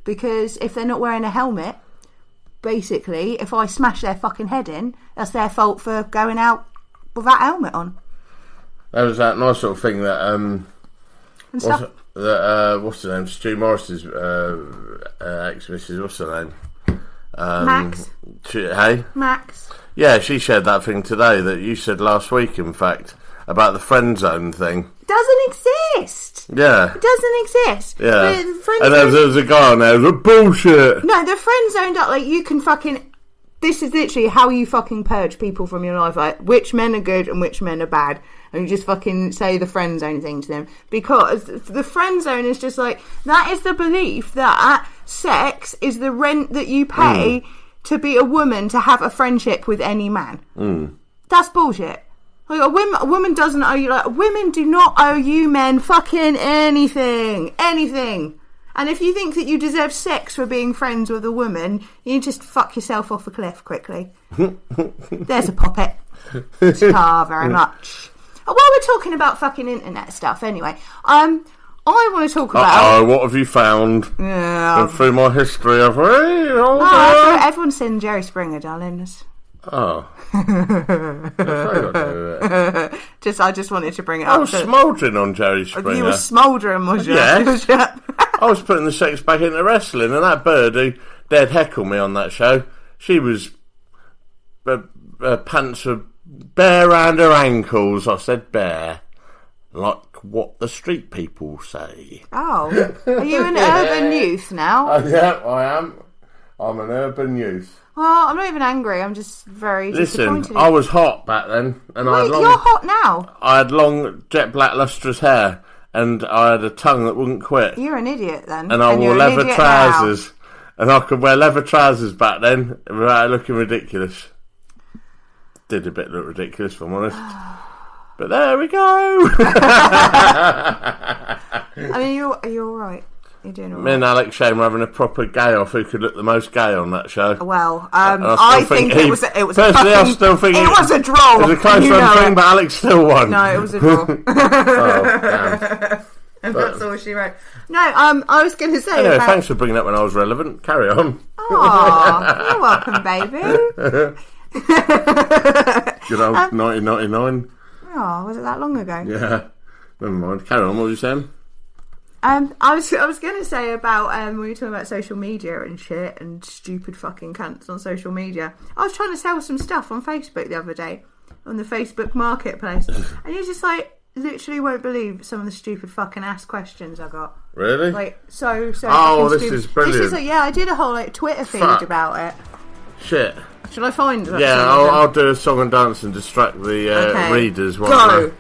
because if they're not wearing a helmet, basically, if I smash their fucking head in, that's their fault for going out with that helmet on. There was that nice sort of thing that what's her name? Stu Morris's ex-missus. What's her name? Max. Max. Yeah, she shared that thing today that you said last week, in fact, about the friend zone thing. Doesn't exist. Yeah. It doesn't exist. Yeah. And there was a guy on there, bullshit. No, the friend zoned up, like, you can fucking... This is literally how you fucking purge people from your life, like, which men are good and which men are bad. And you just fucking say the friend zone thing to them. Because the friend zone is just like, that is the belief that sex is the rent that you pay to be a woman to have a friendship with any man. That's bullshit. Like, a woman doesn't owe you, like, women do not owe you men fucking anything. Anything. And if you think that you deserve sex for being friends with a woman, you just fuck yourself off a cliff quickly. There's a poppet. Very much. While we're talking about fucking internet stuff, anyway, I want to talk about... what have you found? Yeah. Through my history of... everyone's saying Jerry Springer, darlings. Oh. I just wanted to bring it up. I was smouldering on Jerry Springer. You were smouldering, was you? Yes. I was putting the sex back into wrestling, and that bird who dared heckle me on that show, she was... pants were bare around her ankles. I said bare. Like what the street people say. Oh. Are you an urban youth now? Yeah, I am. I'm an urban youth. Well, I'm not even angry. I'm just very disappointed. Listen, I was hot back then, and you're hot now. I had long, jet black, lustrous hair, and I had a tongue that wouldn't quit. You're an idiot then. And I wore leather trousers, and I could wear leather trousers back then without looking ridiculous. Did a bit look ridiculous, if I'm honest. But there we go. I mean, are you all right? You're doing all right. Me and Alex Shane were having a proper gay off who could look the most gay on that show. Well, I think it was personally, I still think it was a draw. It was a close run thing, but Alex still won. No, it was a draw. Oh, damn. And that's all she wrote. No, I was going to say... Anyway, thanks for bringing that when I was relevant. Carry on. Oh, you're welcome, baby. Good old 1999. Oh, was it that long ago? Yeah. Never mind. Carry on. What were you saying? I was going to say about when we were talking about social media and shit and stupid fucking cunts on social media. I was trying to sell some stuff on Facebook the other day on the Facebook Marketplace, and you're just like literally won't believe some of the stupid fucking ass questions I got. Really? Like so. Oh, this stupid. is brilliant. This is yeah. I did a whole Twitter feed about it. Shit. Shall I find it? Yeah, I'll do a song and dance and distract the readers. Go.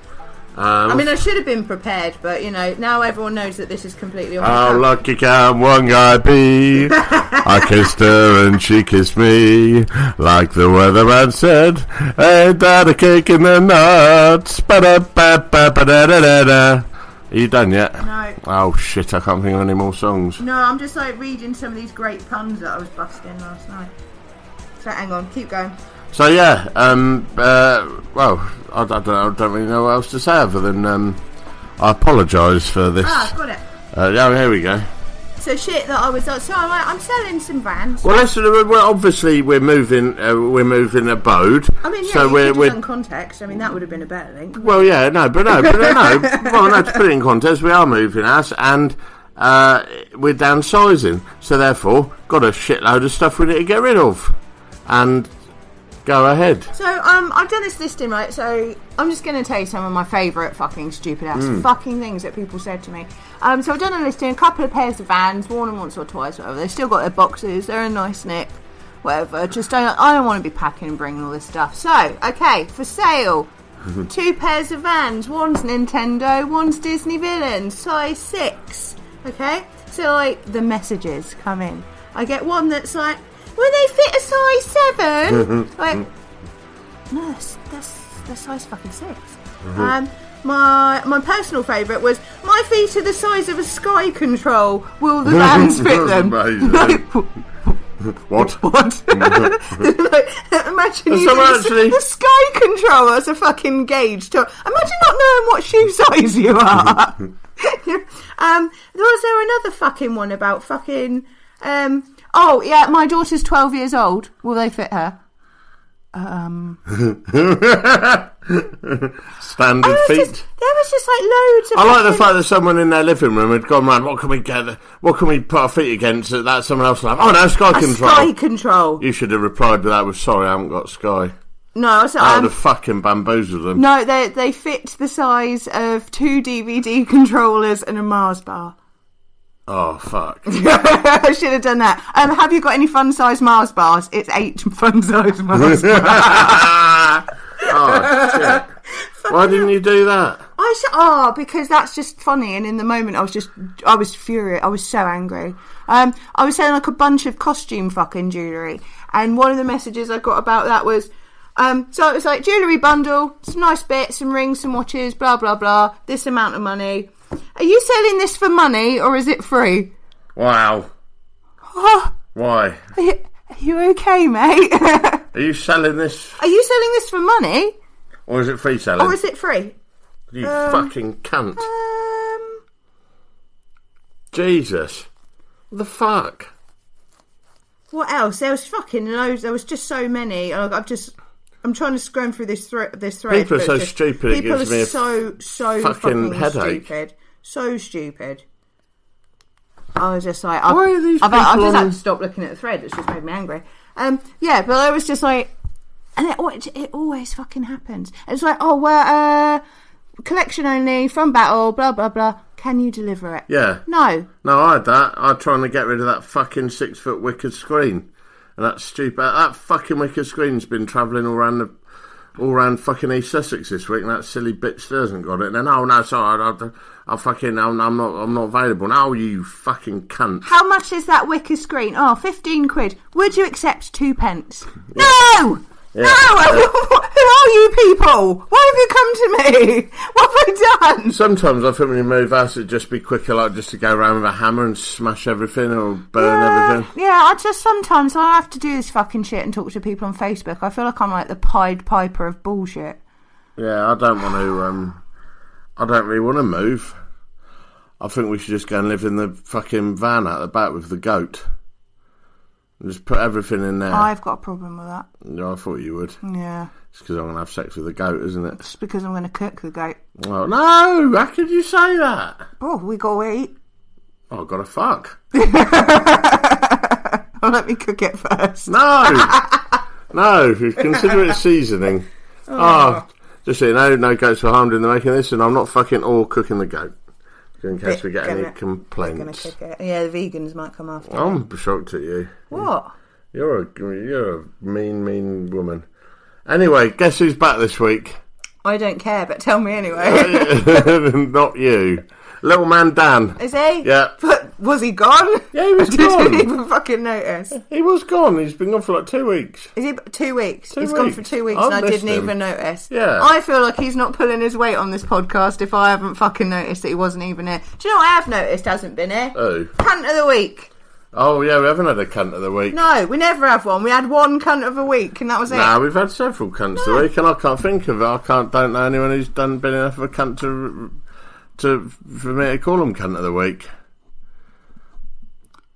I mean, I should have been prepared, but, you know, now everyone knows that this is completely on the How lucky can one guy be? I kissed her and she kissed me. Like the weatherman said, ain't that a kick in the nuts? Ba-da-ba-ba-ba-da-da-da-da. Are you done yet? No. Oh, shit, I can't think of any more songs. No, I'm just, reading some of these great puns that I was busting last night. So, hang on, keep going. So yeah, well, I don't really know what else to say other than I apologise for this. I've got it. Yeah, here we go. So shit that I was so I'm selling some vans. Well, obviously we're moving abode. I mean, yeah, so we're in context. I mean, that would have been a better link. Well, yeah, no. Well, no, to put it in context, we are moving house and we're downsizing. So therefore, got a shitload of stuff we need to get rid of. And go ahead. So, I've done this listing, right? So, I'm just going to tell you some of my favourite fucking stupid ass fucking things that people said to me. So, I've done a listing, a couple of pairs of Vans, worn them once or twice, whatever. They've still got their boxes, they're a nice nick. whatever. I don't want to be packing and bringing all this stuff. So, okay, for sale. 2 pairs of Vans. One's Nintendo, one's Disney Villains, size 6. Okay? So, like, the messages come in. I get one that's like, will they fit a size 7? Like, no, that's size fucking 6. My personal favourite was, my feet are the size of a Sky Control. Will the Vans fit them? What? Like, imagine using the Sky Control as a fucking gauge. Imagine not knowing what shoe size you are. Was there another fucking one about fucking... oh, yeah, my daughter's 12 years old. Will they fit her? Standard feet. There was just like loads of... I like the fact that someone in their living room had gone round, what can we get? What can we put our feet against? That someone else was like, oh no, Sky Control. Sky Control. You should have replied with that with, sorry, I haven't got Sky. No, I would No, they fit the size of 2 DVD controllers and a Mars bar. Oh, fuck. I should have done that. Have you got any fun-size Mars bars? It's 8 fun-size Mars bars. Oh, shit. Why didn't you do that? Because that's just funny. And in the moment, I was furious. I was so angry. I was selling like a bunch of costume fucking jewellery. And one of the messages I got about that was, so it was like, jewellery bundle, some nice bits, some rings, some watches, blah, blah, blah, this amount of money. Are you selling this for money or is it free? Wow. Oh, why? Are you okay, mate? Are you selling this? Are you selling this for money? Or is it free selling? Or is it free? You fucking cunt. Jesus. What the fuck? What else? There was fucking loads. There was just so many. I'm trying to scroll through this thread. People are so stupid. It gives me a so fucking headache. Stupid. So stupid. I was just like, why are these people I've just had to stop looking at the thread. It's just made me angry. Yeah, but I was just like, and it always fucking happens. It's like, oh, we're collection only from Battle, blah blah blah. Can you deliver it? Yeah. No, I had that. I'm trying to get rid of that fucking 6-foot wicker screen. And that stupid, that fucking wicker screen's been travelling all around fucking East Sussex this week, and that silly bitch still hasn't got it. And then, oh no, sorry, I'm not available. Now, you fucking cunt. How much is that wicker screen? Oh, 15 quid. Would you accept 2 pence? Yeah. No! Yeah. No! Who are you people? Why have you come to me? What have I done? Sometimes I think when you move house, it'd just be quicker, like just to go around with a hammer and smash everything or burn everything. Yeah, sometimes I have to do this fucking shit and talk to people on Facebook. I feel like I'm like the Pied Piper of bullshit. Yeah, I don't really want to move. I think we should just go and live in the fucking van out the back with the goat. Just put everything in there. I've got a problem with that. Yeah, I thought you would. Yeah. It's because I'm going to have sex with the goat, isn't it? It's because I'm going to cook the goat. Oh, no! How could you say that? Oh, we got to eat. Oh, I've got to fuck. Well, let me cook it first. No! No, consider it seasoning. Just so you know, no goats were harmed in the making of this, and I'm not fucking or cooking the goat. In case we get any complaints. Yeah, the vegans might come after. I'm shocked at you. What? You're a mean woman. Anyway, guess who's back this week? I don't care, but tell me anyway. Not you. Little man Dan. Is he? Yeah. But was he gone? Yeah, he was gone. I didn't even fucking notice. He was gone. He's been gone for like 2 weeks. Is he 2 weeks? He's gone for 2 weeks and I didn't even notice. Yeah. I feel like he's not pulling his weight on this podcast if I haven't fucking noticed that he wasn't even here. Do you know what I have noticed hasn't been here? Who? Cunt of the week. Oh, yeah, we haven't had a cunt of the week. No, we never have one. We had one cunt of the week and that was it. Nah, we've had several cunts of the week and I can't think of it. Don't know anyone who's been enough of a cunt for me to call them cunt of the week.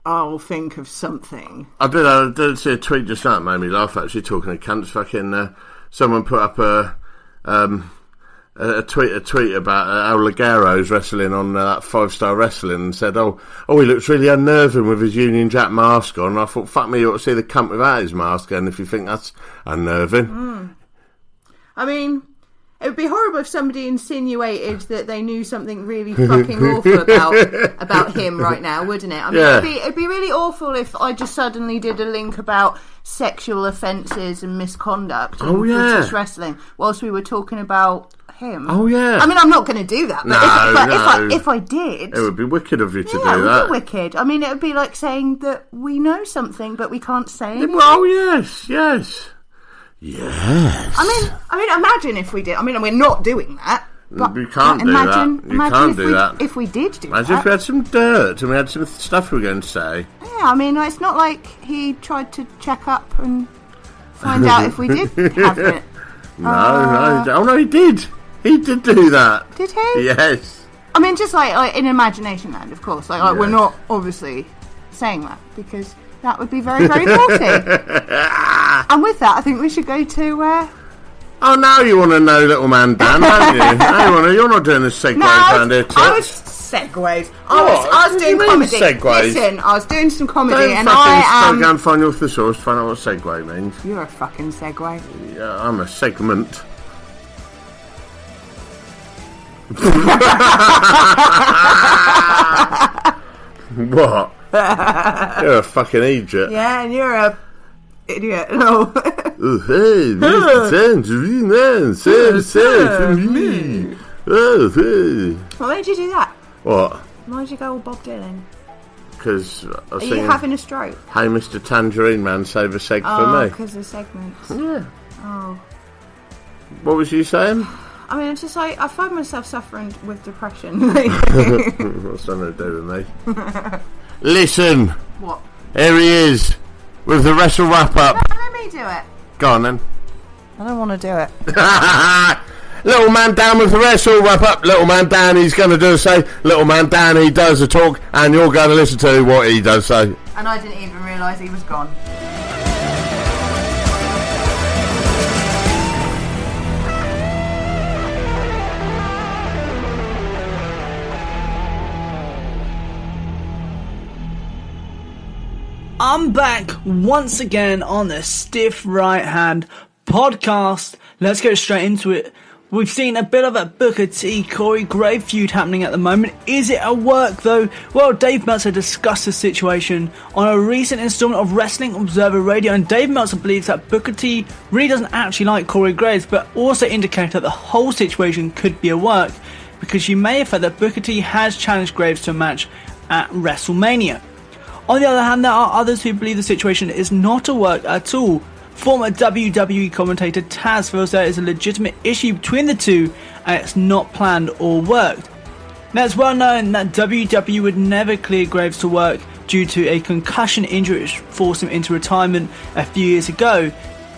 I'll think of something. I did see a tweet just now that made me laugh, actually, talking of cunts. Fucking someone put up a tweet about how Ligero's wrestling on that 5-star wrestling and said, oh, he looks really unnerving with his Union Jack mask on. And I thought, fuck me, you ought to see the cunt without his mask on if you think that's unnerving. I mean, It would be horrible if somebody insinuated that they knew something really fucking awful about him right now, wouldn't it? I mean, it'd be really awful if I just suddenly did a link about sexual offences and misconduct in British wrestling whilst we were talking about him. Oh, yeah. I mean, I'm not going to do that, but if I did... It would be wicked of you to do that. Yeah, it would be wicked. I mean, it would be like saying that we know something, but we can't say anything. Oh, yes. Yes. I mean, imagine if we did. I mean, we're not doing that. But you can't do that. You can't do that. If we did do Imagine that. if we had some dirt and we had some stuff we were going to say. Yeah, I mean, it's not like he tried to check up and find out if we did have it. No. Oh, no, he did. He did do that. Did he? Yes. I mean, just like in imagination land, of course. Like we're not obviously saying that because that would be very, very naughty. And with that, I think we should go to... Oh, now you want to know Little Man Dan, don't you? You're not doing a segue around here, I was segues. I was doing comedy. Segues? Listen, I was doing some comedy, Don't go and find your thesaurus to find out what segue means. You're a fucking segue. Yeah, I'm a segment. What? You're a fucking idiot. Yeah, and you're a idiot. No. Oh, hey, Mr. Tangerine, say for me. Oh, hey. Why did you do that? What? Why did you go all Bob Dylan? Because I was Are singing, you having a stroke? Hey, Mr. Tangerine Man, save a seg for me. Because of segments. Yeah. Oh. What was you saying? I mean, it's just like, I find myself suffering with depression. What's that to do with me? Listen. What? Here he is with the wrestle wrap up. No, let me do it. Go on then. I don't want to do it. Little Man Dan with the wrestle wrap up. Little Man Dan, he's going to do a say. Little Man Dan, he does a talk, and you're going to listen to what he does say. And I didn't even realise he was gone. I'm back once again on the Stiff Right Hand podcast. Let's go straight into it. We've seen a bit of a Booker T Corey Graves feud happening at the moment. Is it a work though? Well, Dave Meltzer discussed the situation on a recent installment of Wrestling Observer Radio, and Dave Meltzer believes that Booker T really doesn't actually like Corey Graves, but also indicated that the whole situation could be a work, because you may have heard that Booker T has challenged Graves to a match at WrestleMania. On the other hand, there are others who believe the situation is not a work at all. Former WWE commentator Taz feels there is a legitimate issue between the two and it's not planned or worked. Now, it's well known that WWE would never clear Graves to work due to a concussion injury which forced him into retirement a few years ago.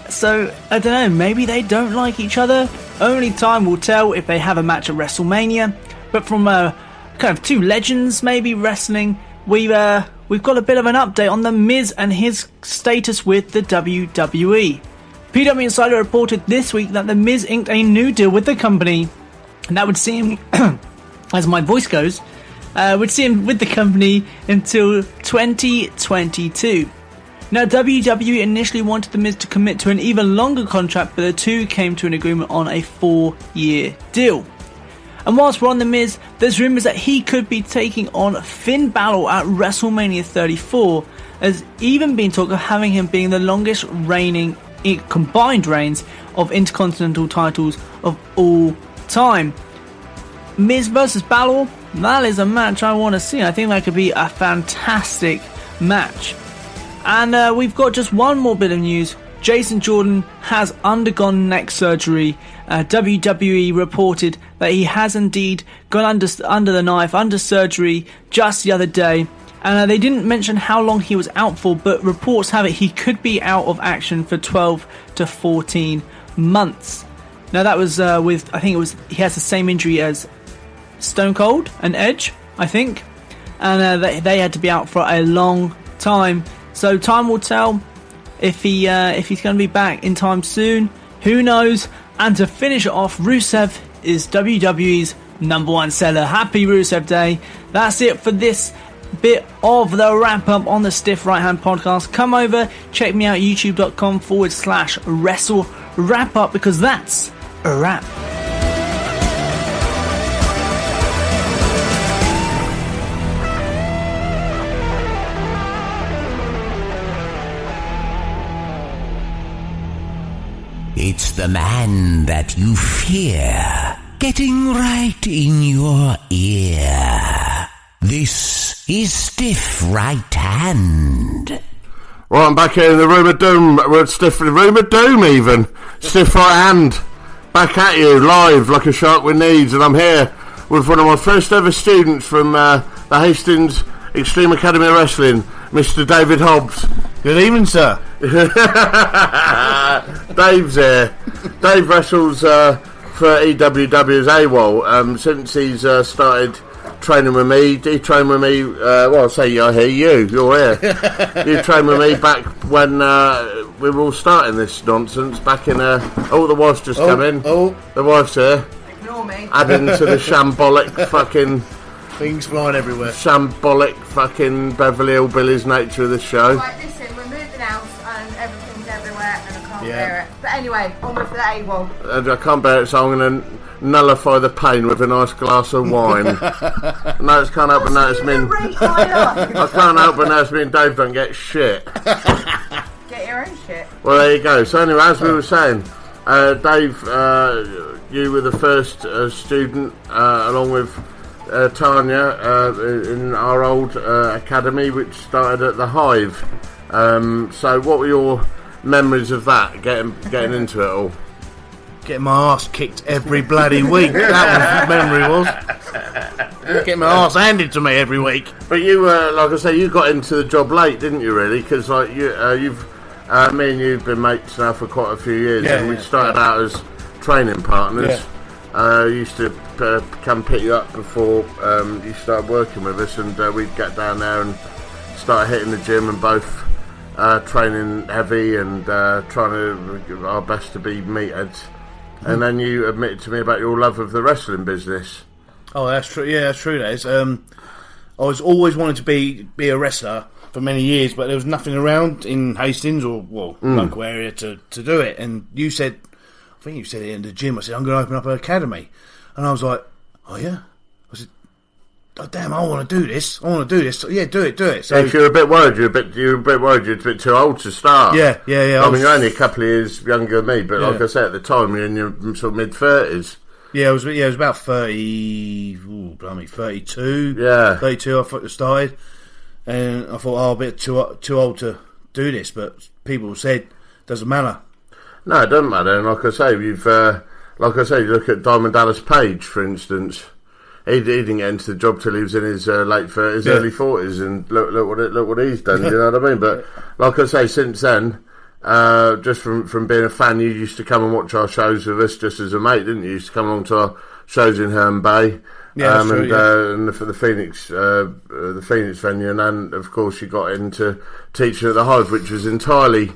So, I don't know, maybe they don't like each other? Only time will tell if they have a match at WrestleMania. But from kind of two legends maybe wrestling, we've got a bit of an update on The Miz and his status with the WWE. PW Insider reported this week that The Miz inked a new deal with the company, and that would see him, as my voice goes, would see him with the company until 2022. Now, WWE initially wanted The Miz to commit to an even longer contract, but the two came to an agreement on a 4-year deal. And whilst we're on The Miz, there's rumours that he could be taking on Finn Balor at WrestleMania 34. There's even been talk of having him being the longest reigning combined reigns of Intercontinental titles of all time. Miz versus Balor, that is a match I want to see. I think that could be a fantastic match. And we've got just one more bit of news. Jason Jordan has undergone neck surgery. WWE reported that he has indeed gone under the knife, under surgery, just the other day. And they didn't mention how long he was out for, but reports have it he could be out of action for 12 to 14 months. Now that was he has the same injury as Stone Cold and Edge, I think. And they had to be out for a long time. So time will tell if he's going to be back in time soon. Who knows? And to finish it off, Rusev is WWE's #1 seller. Happy Rusev Day. That's it for this bit of the wrap up on the Stiff Right Hand podcast. Come over, check me out, youtube.com/wrestle wrap up, because that's a wrap. it's the man that you fear, getting right in your ear. This is Stiff Right Hand. Right, I'm back here in the room of doom. We're stiff in the room of doom, even. Stiff Right Hand. Back at you, live, like a shark with needs. And I'm here with one of my first ever students from the Hastings Extreme Academy of Wrestling, Mr. David Hobbs. Good evening, sir. Dave's here. Dave wrestles for EWW's Awol. Since he's started training with me, he trained with me, well, I say I hear you're here. You trained with me back when we were all starting this nonsense, back in, the wife's just come in. The wife's here. Ignore me. Adding to the shambolic fucking... Things flying everywhere. Shambolic fucking Beverly Hillbillies nature of the show. Right, listen, we're moving house and everything's everywhere and I can't bear it. But anyway, on with the Awol. I can't bear it, so I'm going to nullify the pain with a nice glass of wine. No, it can't help but notice me. I can't help but notice me and Dave don't get shit. Get your own shit. Well, there you go. So anyway, as we were saying, Dave, you were the first student, along with Tanya, in our old academy, which started at the Hive. So what were your memories of that, getting into it all? Getting my arse kicked every bloody week. That was memory was. Getting my arse handed to me every week. But you were, like I say, you got into the job late, didn't you? Really, because like you've me and you've been mates now for quite a few years, and we started out as training partners. Used to come pick you up before you started working with us, and we'd get down there and start hitting the gym and both training heavy and trying to give our best to be meatheads. And then you admitted to me about your love of the wrestling business. Oh, that's true. Yeah, that's true. That is. I was always wanted to be a wrestler for many years, but there was nothing around in Hastings or local area to do it. And you said, I think you said it in the gym. I said, I'm going to open up an academy, and I was like, oh yeah. I said, oh damn, I want to do this. So, yeah, do it. So if you're a bit worried, you're a bit worried you're a bit too old to start. Yeah. I mean, you're only a couple of years younger than me, but like I said, at the time, you're in your sort of mid-30s. Yeah, it was about 30, 32. Yeah. 32 I started. And I thought, a bit too old to do this, but people said, doesn't matter. No, it doesn't matter. And like I say, you look at Diamond Dallas Page, for instance. He didn't get into the job till he was in his early 40s, and look what he's done. You know what I mean? But like I say, since then, just from being a fan, you used to come and watch our shows with us just as a mate, didn't you? You used to come along to our shows in Herne Bay, and for the Phoenix venue, and then of course you got into teaching at the Hive, which was entirely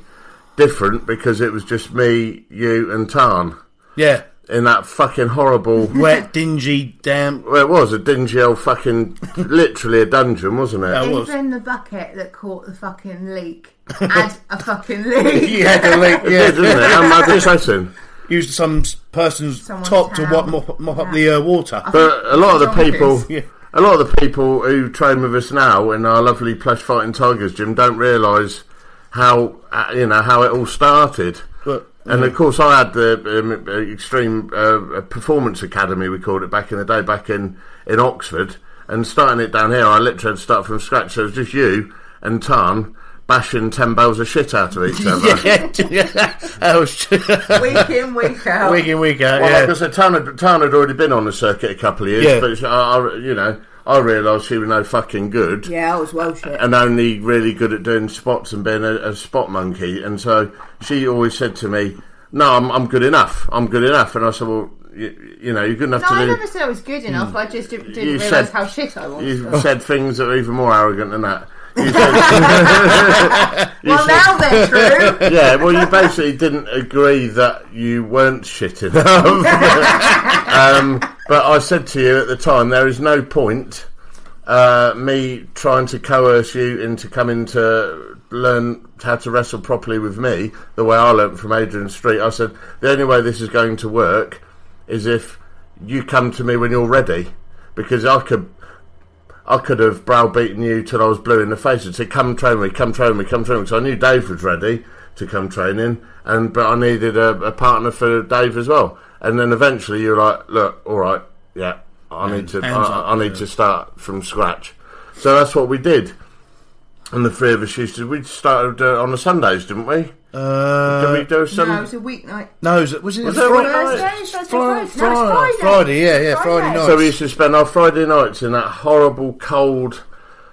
different because it was just me, you, and Tarn. Yeah. In that fucking horrible... wet, dingy, damp... Well, it was a dingy old fucking... literally a dungeon, wasn't it? Even the bucket that caught the fucking leak had a fucking leak. You had a leak, yeah, didn't it? How much depressing. Used some person's top to mop up the water. But a lot of the people... A lot of the people who train with us now in our lovely Plush Fighting Tigers gym don't realise how it all started. And of course, I had the Extreme Performance Academy, we called it back in the day, back in Oxford. And starting it down here, I literally had to start from scratch. So it was just you and Tarn bashing 10 bales of shit out of each other. That was week in, week out. Well, like I said, Tarn had already been on the circuit a couple of years, but I realised she was no fucking good. Yeah, I was well shit. And only really good at doing spots and being a spot monkey. And so she always said to me, no, I'm good enough. And I said, well, you're good enough to do... No, I never said I was good enough. I just didn't realise how shit I was. You said things that are even more arrogant than that. Now they're true. Yeah, well, you basically didn't agree that you weren't shit enough. But I said to you at the time, there is no point me trying to coerce you into coming to learn how to wrestle properly with me, the way I learnt from Adrian Street. I said, the only way this is going to work is if you come to me when you're ready, because I could have browbeaten you till I was blue in the face and said, come train me, so I knew Dave was ready to come training, but I needed a partner for Dave as well. And then eventually you're like, look, all right, yeah, I need to start from scratch. So that's what we did. And the three of us we started on the Sundays, didn't we? Did we do some? No, it was a weeknight. No, was it Thursday? Friday, yeah, Friday night. So we used to spend our Friday nights in that horrible cold.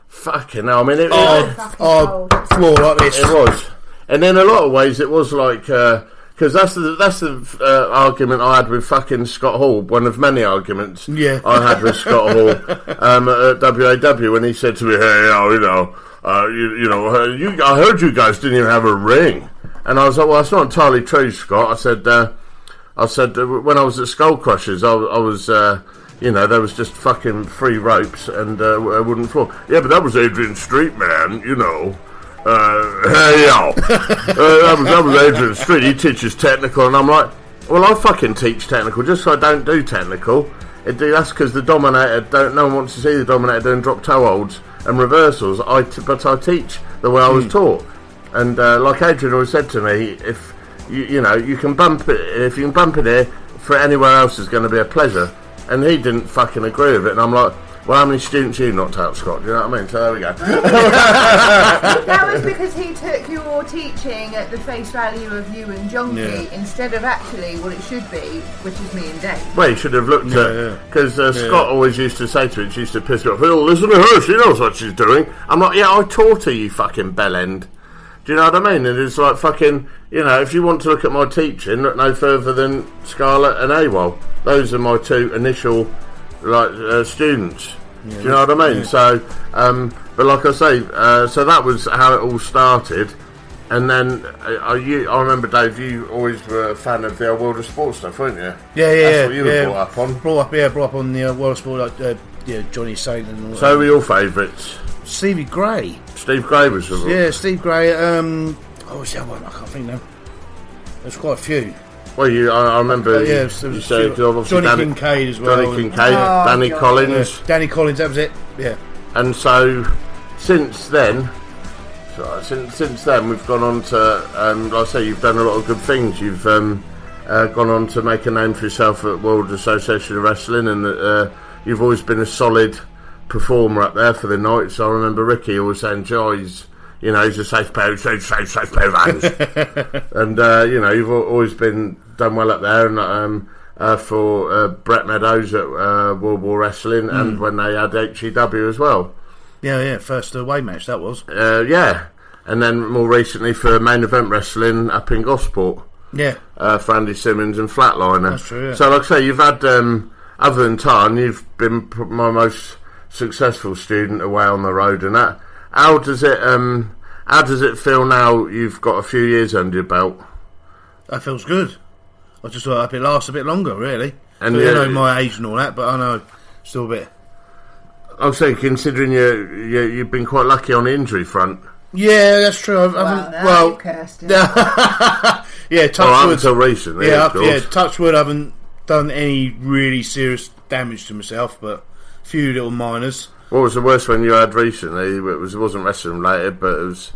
Fucking hell! I mean, it floor like this. It was, and in a lot of ways, it was like because that's the argument I had with fucking Scott Hall. One of many arguments I had with Scott Hall at WAW when he said to me, "Hey, I heard you guys didn't even have a ring," and I was like, "Well, that's not entirely true, Scott." I said when I was at Skull Crushers, I was. There was just fucking 3 ropes and a wooden floor. Yeah, but that was Adrian Street, man. That was Adrian Street. He teaches technical, and I'm like, well, I fucking teach technical. Just so I don't do technical. That's because the Dominator no one wants to see the Dominator doing drop toe holds and reversals. But I teach the way I was taught. And like Adrian always said to me, if you can bump it. If you can bump it here, for anywhere else is going to be a pleasure. And he didn't fucking agree with it, and I'm like, well, how many students you knocked out, Scott? Do you know what I mean? So there we go. That was because he took your teaching at the face value of you and Jonky instead of actually what it should be, which is me and Dave. Well, he should have looked at, because Scott always used to say to me, she used to piss me off, oh, listen to her, she knows what she's doing. I'm like, yeah, I taught her, you fucking bellend. Do you know what I mean? And it's like fucking, if you want to look at my teaching, look no further than Scarlett and Awol. Those are my 2 initial students. Do you know what I mean? Yeah. So, but like I say, so that was how it all started. And then I remember, Dave, you always were a fan of the World of Sport stuff, weren't you? Yeah. That's what you were brought up on. Brought up on the World of Sport, Johnny Saint and all that. So were your favourites? Stevie Gray. Steve Gray was the Steve Gray. What was the other one? I can't think now. There's quite a few. Well, I remember you said Johnny Kincaid as well. Johnny Kincaid, Danny Collins. Yeah, Danny Collins, that was it. Yeah. And so since then we've gone on to, like I say, you've done a lot of good things. You've gone on to make a name for yourself at World Association of Wrestling, and you've always been a solid performer up there for the nights. I remember Ricky always saying, he's a safe pair of hands. And, you've always been done well up there. And for Brett Meadows at World War Wrestling, and when they had HEW as well. Yeah, first away match that was. And then more recently for Main Event Wrestling up in Gosport. Yeah. For Andy Simmons and Flatliner. That's true, yeah. So like I say, you've had, other than Tarn, you've been my most successful student away on the road, and that. How does it feel now you've got a few years under your belt? That feels good. I just thought it lasts a bit longer, really. And my age and all that, but I know still a bit. I'll say, considering you've been quite lucky on the injury front. Yeah, that's true. You cursed it. Yeah, touch wood. Until recently, touch wood. I haven't done any really serious damage to myself, but a few little minors. What was the worst one you had recently? It wasn't wrestling related, but it was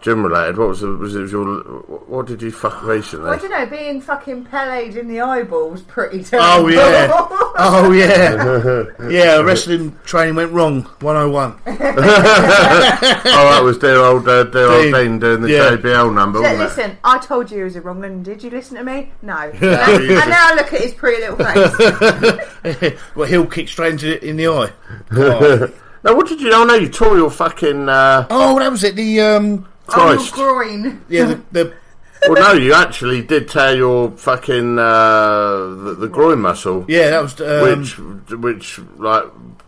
gym related. What did you fuck recently? I don't know, being fucking Pele'd in the eyeball was pretty terrible. Oh yeah. Wrestling training went wrong. 101. That was dear old Dean doing the JBL number, wasn't it? Listen, I told you it was wrong, and did you listen to me? No. And now look at his pretty little face. Well, he'll kick straight in the eye. Now, what did you? Oh no, you tore your fucking. That was it. The Christ. Your groin. Yeah, the Well, no, you actually did tear your fucking the groin muscle. Yeah, that was which like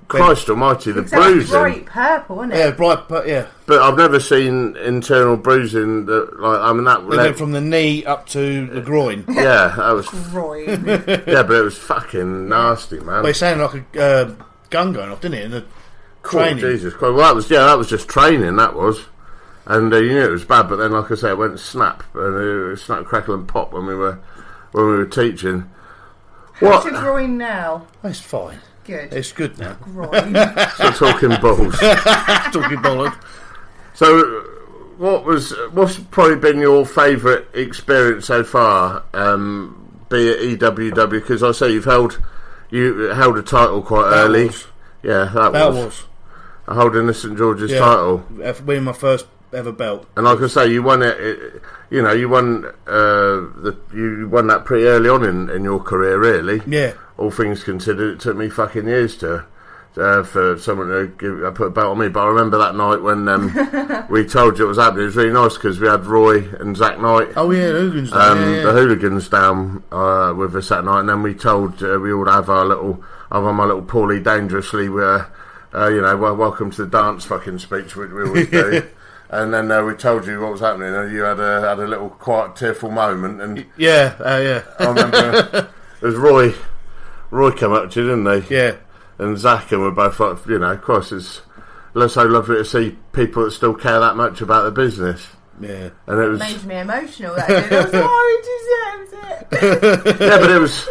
Christ Almighty, the bruising. Bright purple, isn't it? Yeah, bright, yeah. But I've never seen internal bruising that that went from the knee up to the groin. Yeah, that was groin. Yeah, but it was fucking nasty, man. Well, it sounded like a gun going off, didn't it? In the training. Jesus Christ! Well, that was just training. That was. And you knew it was bad, but then, like I say, it went snap, and it snap, crackle, and pop when we were teaching. How's your groin now? It's fine. Good. It's good now. Groin. So talking balls. Talking bollocks. So, what's probably been your favourite experience so far? Be it EWW, because I say you held a title quite early. Yeah, that was. Holding the St George's title. Winning my first ever belt. And like I say, you won it. You know, you won that pretty early on in your career, really. Yeah. All things considered, it took me fucking years for someone to put a belt on me. But I remember that night when we told you it was happening. It was really nice because we had Roy and Zach Knight. Oh yeah, the hooligans down. The hooligans down with us that night, and then we told we all have my little Paulie Dangerously. Welcome to the dance fucking speech, which we always do. And then we told you what was happening, and you had a little quiet, tearful moment. And yeah. I remember it was Roy. Roy came up to you, didn't they? Yeah. And Zach, and we're both like, of course, it's so lovely to see people that still care that much about the business. Yeah. And it made me emotional. That did. I was like, oh, he deserves it. Yeah, but it was.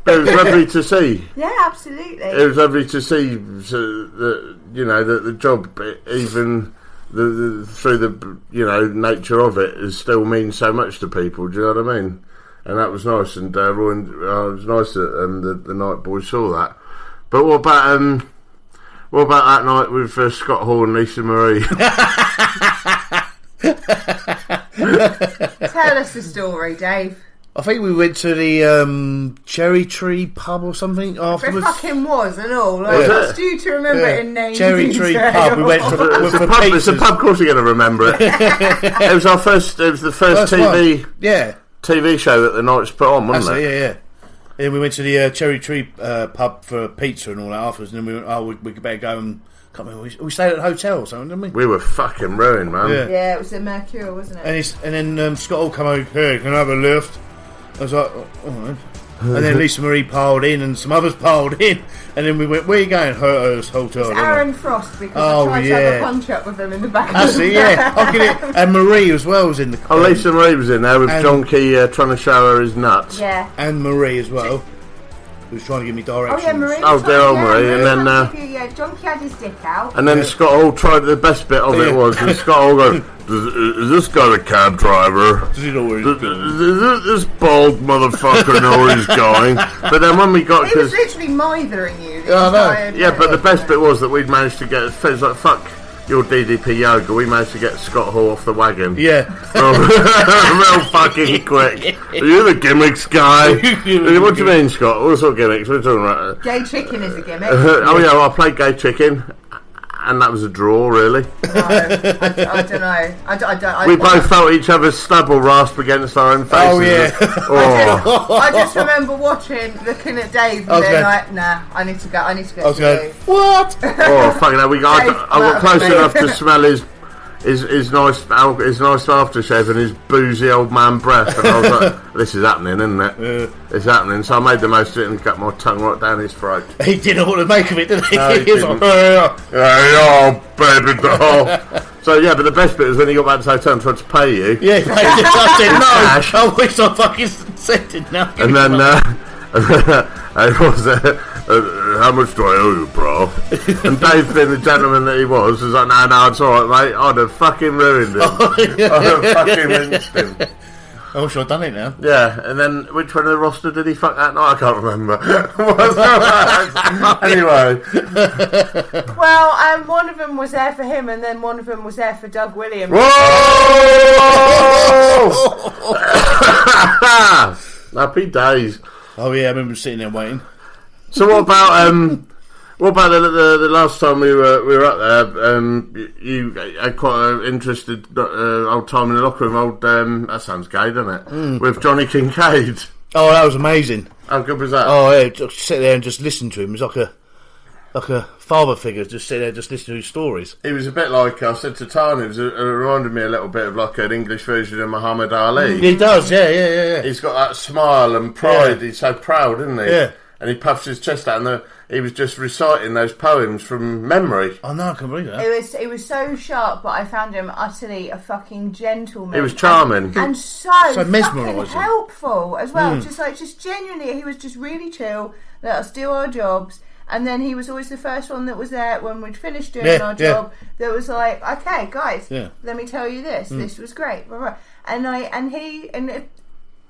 It was lovely to see. Yeah, absolutely. It was lovely to see that the job, even through the nature of it, still means so much to people. Do you know what I mean? And that was nice. And it was nice that the Night Boys saw that. But what about that night with Scott Hall and Lisa Marie? Tell us the story, Dave. I think we went to the Cherry Tree pub or something afterwards. It fucking was and all. Like, trust you to remember it in names. Cherry Tree pub. We went for pizzas. It's a pub. Of course, you're going to remember it. It was the first TV show that the Knights put on, wasn't it? Yeah. And then we went to the Cherry Tree pub for pizza and all that afterwards. And then we went, we better go and. Can't remember. We stayed at a hotel or something, didn't we? We were fucking ruined, man. Yeah, it was in Mercure, wasn't it? And then Scott all come over, hey, can I have a lift? I was like, all right. And then Lisa Marie piled in and some others piled in. And then we went, where are you going? Hers Hotel. It's Aaron Frost, because I tried to have a punch up with him in the back of the yeah. And Marie as well was in the car. Oh, Lisa Marie was in there with John Key trying to show her his nuts. Yeah. And Marie as well. Who was trying to give me directions. Oh, yeah, Marie. Oh, dear old Marie. And then... John Key had his dick out. And then Scott Hall tried... The best bit of it was... Scott Hall goes... Is this guy a cab driver? Does he know where he's going? Does this bald motherfucker know where he's going? But then when we got... He was literally mithering you. Yeah, but the best bit was that we'd managed to get... It's like, fuck your DDP yoga. We managed to get Scott Hall off the wagon. Yeah. Real fucking quick. Are you the gimmicks guy? What do you mean, Scott? What sort of gimmicks? What are you talking about? Gay chicken is a gimmick. I played gay chicken. And that was a draw, really. No, I don't know. We both felt each other's stubble rasp against our own faces. Oh, yeah. I just remember looking at Dave and being like, nah, I need to go. I was going, what? Oh, fucking hell. I got close enough to smell his nice aftershave and his boozy old man breath, and I was like, this is happening, isn't it? Yeah. It's happening. So I made the most of it and got my tongue right down his throat. He didn't want to make of it, did he? No, he was like, hey, baby doll. So yeah, but the best bit was when he got back to the hotel and tried to pay you. Yeah, I said no. I wish I fucking said it now. And then how much do I owe you, bro? And Dave, being the gentleman that he was like, no, it's alright, mate. I'd have fucking ruined him. I'd have fucking rinsed him. I wish I'd done it now. Yeah, and then which one of the roster did he fuck that night? I can't remember. Anyway. Well, one of them was there for him, and then one of them was there for Doug Williams. Whoa! Happy days. Oh yeah, I remember sitting there waiting. So what about the last time we were up there? You had quite an interested old time in the locker room. That sounds gay, doesn't it? With Johnny Kincaid. Oh, that was amazing. How good was that? Oh yeah, just sit there and just listen to him. It was like a father figure, just sit there, just listen to his stories. He was a bit like, I said to Tanya, it reminded me a little bit of like an English version of Muhammad Ali. He does, yeah. He's got that smile and pride. Yeah. He's so proud, isn't he? Yeah. And he puffs his chest out, and he was just reciting those poems from memory. Oh no, I can believe that. It was so sharp, but I found him utterly a fucking gentleman. He was charming and so mesmerising, helpful as well. Just genuinely, he was just really chill. Let us do our jobs. And then he was always the first one that was there when we'd finished doing our job. That was like, okay, guys, let me tell you this. This was great. And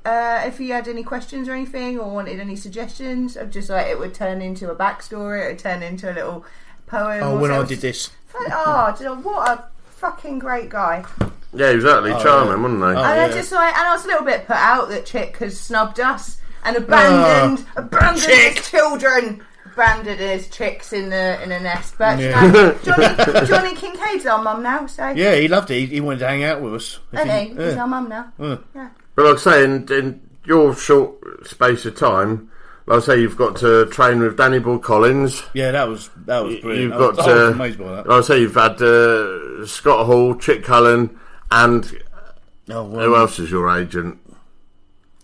if he had any questions or anything, or wanted any suggestions, of just like, it would turn into a backstory. It would turn into a little poem. Oh, when I did this. What a fucking great guy. Yeah, exactly. Charming, wasn't he? And I was a little bit put out that Chick has snubbed us and abandoned his children. Abandoned his chicks in a nest. But Johnny Kincaid's our mum now, so yeah, he loved it. He wanted to hang out with us. He's our mum now. Yeah. But like I say, in your short space of time, like I say, you've got to train with Danny Boy Collins. Yeah, that was brilliant. You've I was amazed by that. Like I say, you've had Scott Hall, Chick Cullen, and who else is your agent?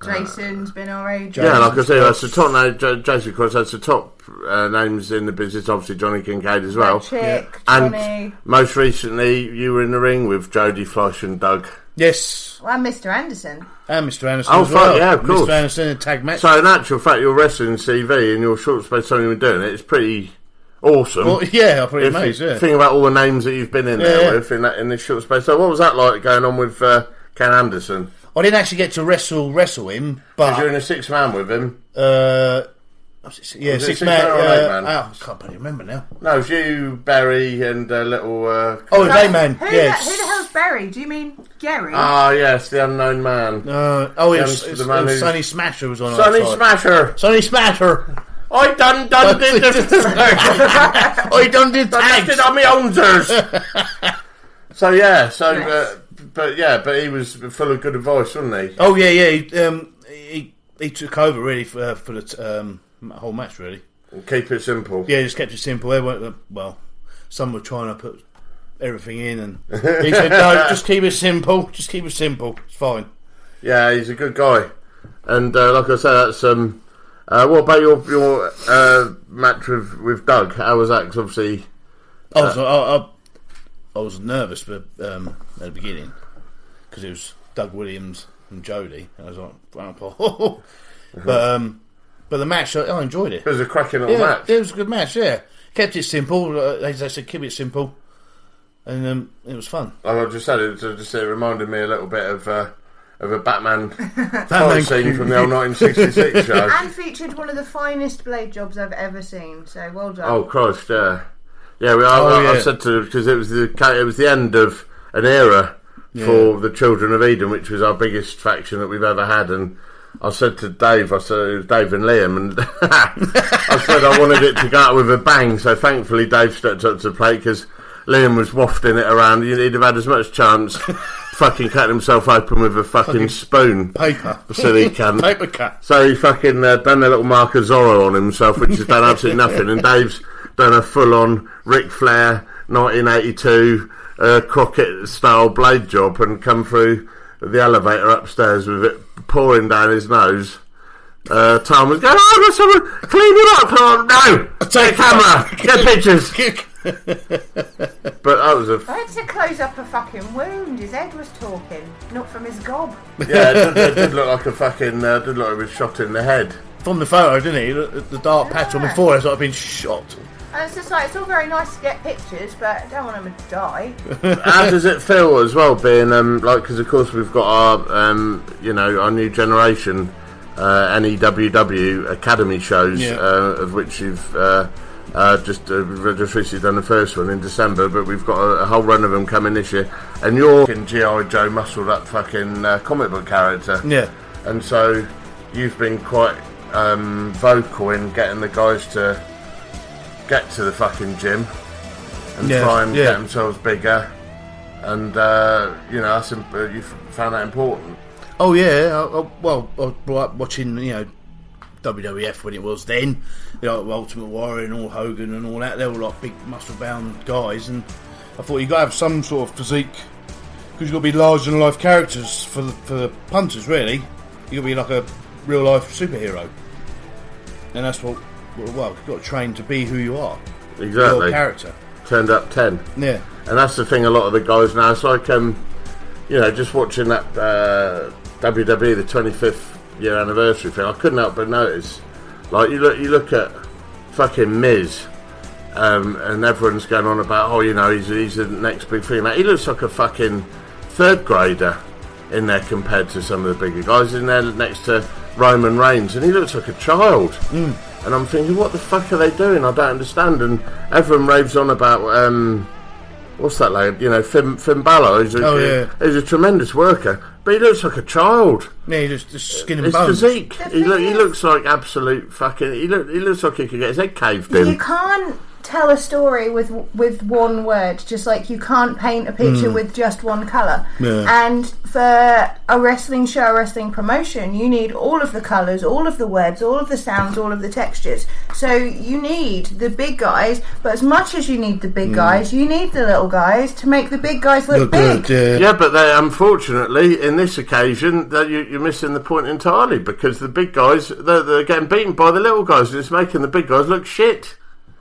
Jason's been our agent. Yeah, like I say, that's the top name. Jason Cross, that's the top names in the business. Obviously, Johnny Kincaid as well. Chick, and Johnny. Most recently, you were in the ring with Jodie Fleisch and Doug. Yes. Well, and Mr. Anderson. And Mr. Anderson as well. Yeah, of course. Mr. Anderson, a tag match. So in actual fact, your wrestling CV in your short space of time you've been doing it's pretty awesome. Well, yeah, I'm pretty amazed, Think about all the names that you've been in there with in this short space. So what was that like going on with Ken Anderson? I didn't actually get to wrestle him, but you're in a 6-man with him. 6 man. I can't really remember now. No, it was you, Barry, and little. Dayman. Who Yes. Who the hell's Barry? Do you mean Gary? Ah, yes, the unknown man. It was Sonny Smasher was on. Sonny Smasher. Sonny Smasher. I done did the. I done did tags. I did on my owners. So yeah, but he was full of good advice, wasn't he? Oh yeah. He took over really for the whole match really. Keep it simple. Yeah, just kept it simple. They weren't, some were trying to put everything in, and he said, "No, just keep it simple. Just keep it simple. It's fine." Yeah, he's a good guy, and like I said, that's what about your match with Doug? How was that? 'Cause obviously, I was nervous, but at the beginning because it was Doug Williams and Jodie, and I was like, but the match, I enjoyed it. It was a cracking little match. It was a good match. Yeah, kept it simple. They said keep it simple, and it was fun. I just said it reminded me a little bit of a Batman fight scene from the old 1966 show, and featured one of the finest blade jobs I've ever seen. So well done. Oh Christ, yeah. I said to because it was the end of an era for the Children of Eden, which was our biggest faction that we've ever had, and I said to Dave, it was Dave and Liam, and I said I wanted it to go out with a bang. So thankfully Dave stepped up to the plate because Liam was wafting it around. He'd have had as much chance fucking cutting himself open with a fucking spoon. Paper. Silly cunt. Paper cut. So he fucking done a little mark of Zorro on himself, which has done absolutely nothing. And Dave's done a full-on Ric Flair 1982 Crockett-style blade job and come through the elevator upstairs with it pouring down his nose. Tom was going, I've got someone clean it up. No, take a camera, get pictures. But that was I had to close up a fucking wound. His head was talking, not from his gob. Yeah, it did look like a fucking. Did look like he was shot in the head. From the photo, didn't he? The dark patch on the forehead, like I've been shot. And it's just like, it's all very nice to get pictures, but I don't want them to die. How does it feel as well, being because of course we've got our our new generation JWW Academy shows, of which you've just recently done the first one in December, but we've got a whole run of them coming this year. And you're fucking G.I. Joe muscled up fucking comic book character. Yeah. And so you've been quite vocal in getting the guys to get to the fucking gym and try and get themselves bigger, and you found that important. Oh yeah, I brought up watching WWF when it was then, Ultimate Warrior and all Hogan and all that. They were like big muscle bound guys, and I thought you got to have some sort of physique because you got to be larger than life characters for the punters. Really, you got to be like a real life superhero, and that's what. Well, you've got to train to be who you are. Exactly. Your character. Turned up 10. Yeah. And that's the thing, a lot of the guys now, it's like, just watching that WWE, the 25th year anniversary thing, I couldn't help but notice, like, you look at fucking Miz, and everyone's going on about, oh, you know, he's the next big thing. Like, he looks like a fucking third grader in there compared to some of the bigger guys in there next to Roman Reigns, and he looks like a child. And I'm thinking, what the fuck are they doing? I don't understand. And everyone raves on about what's that lad? You know, Finn Balor. He's a tremendous worker, but he looks like a child. Yeah, he just skin and his bones. Physique. He looks like absolute fucking. He looks like he could get his head caved in. You can't tell a story with one word, just like you can't paint a picture with just one colour. And for a wrestling show, a wrestling promotion, you need all of the colours, all of the words, all of the sounds, all of the textures. So you need the big guys, but as much as you need the big guys, you need the little guys to make the big guys look big. Good, yeah, but they, unfortunately, in this occasion, you're missing the point entirely, because the big guys, they're getting beaten by the little guys, and it's making the big guys look shit.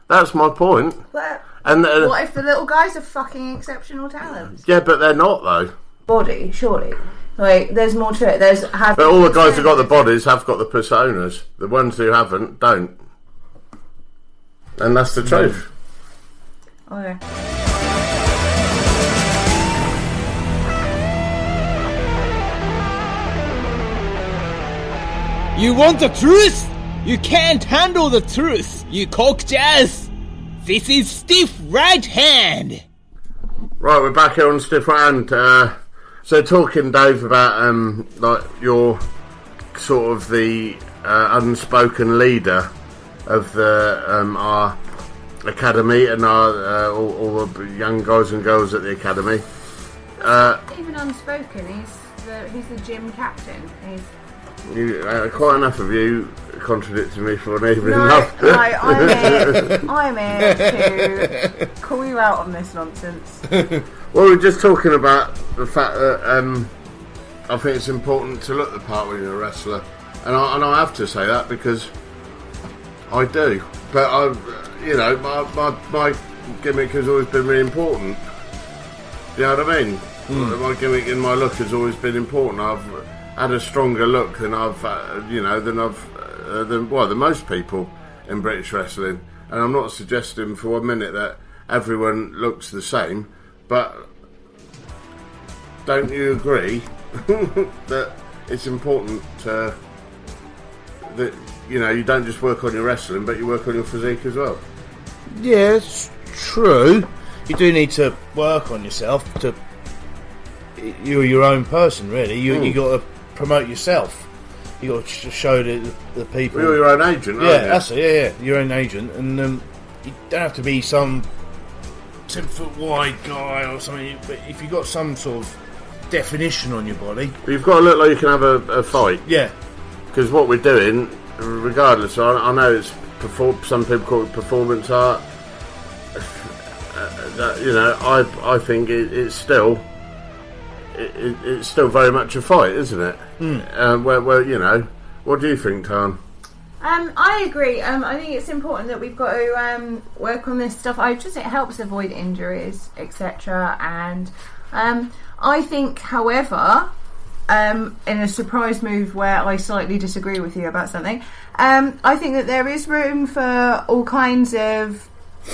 That's my point. Well, and what if the little guys are fucking exceptional talents? Yeah, but they're not, though. Body, surely. Like, there's more to it. But all the guys who've got the bodies have got the personas. The ones who haven't, don't. And that's the truth. Okay. You want the truth? You can't handle the truth, you cock jazz. This is Stiff Right Hand. Right, we're back here on Stiff Right Hand. So talking, Dave, about like your sort of the unspoken leader of the our academy and our all the young guys and girls at the academy. Even unspoken, he's the gym captain. Quite enough of you contradicting me for an evening. I'm here to call you out on this nonsense. Well, we're just talking about the fact that I think it's important to look the part when you're a wrestler, and I have to say that because I do. But my gimmick has always been really important. You know what I mean? My gimmick and my look has always been important. I've had a stronger look than than most people in British wrestling, and I'm not suggesting for 1 minute that everyone looks the same, but don't you agree that it's important that you don't just work on your wrestling, but you work on your physique as well? Yeah, it's true. You do need to work on yourself. You're your own person, really. You got to promote yourself. You got to show the people. You're your own agent, aren't you? That's it. Yeah, your own agent, and you don't have to be some 10-foot wide guy or something. But if you've got some sort of definition on your body, you've got to look like you can have a fight. Yeah, because what we're doing, regardless, I know it's some people call it performance art. I think it's still. It's still very much a fight, isn't it? What do you think, Tan? I agree. I think it's important that we've got to work on this stuff. It helps avoid injuries, etc. And I think, however, in a surprise move where I slightly disagree with you about something, I think that there is room for all kinds of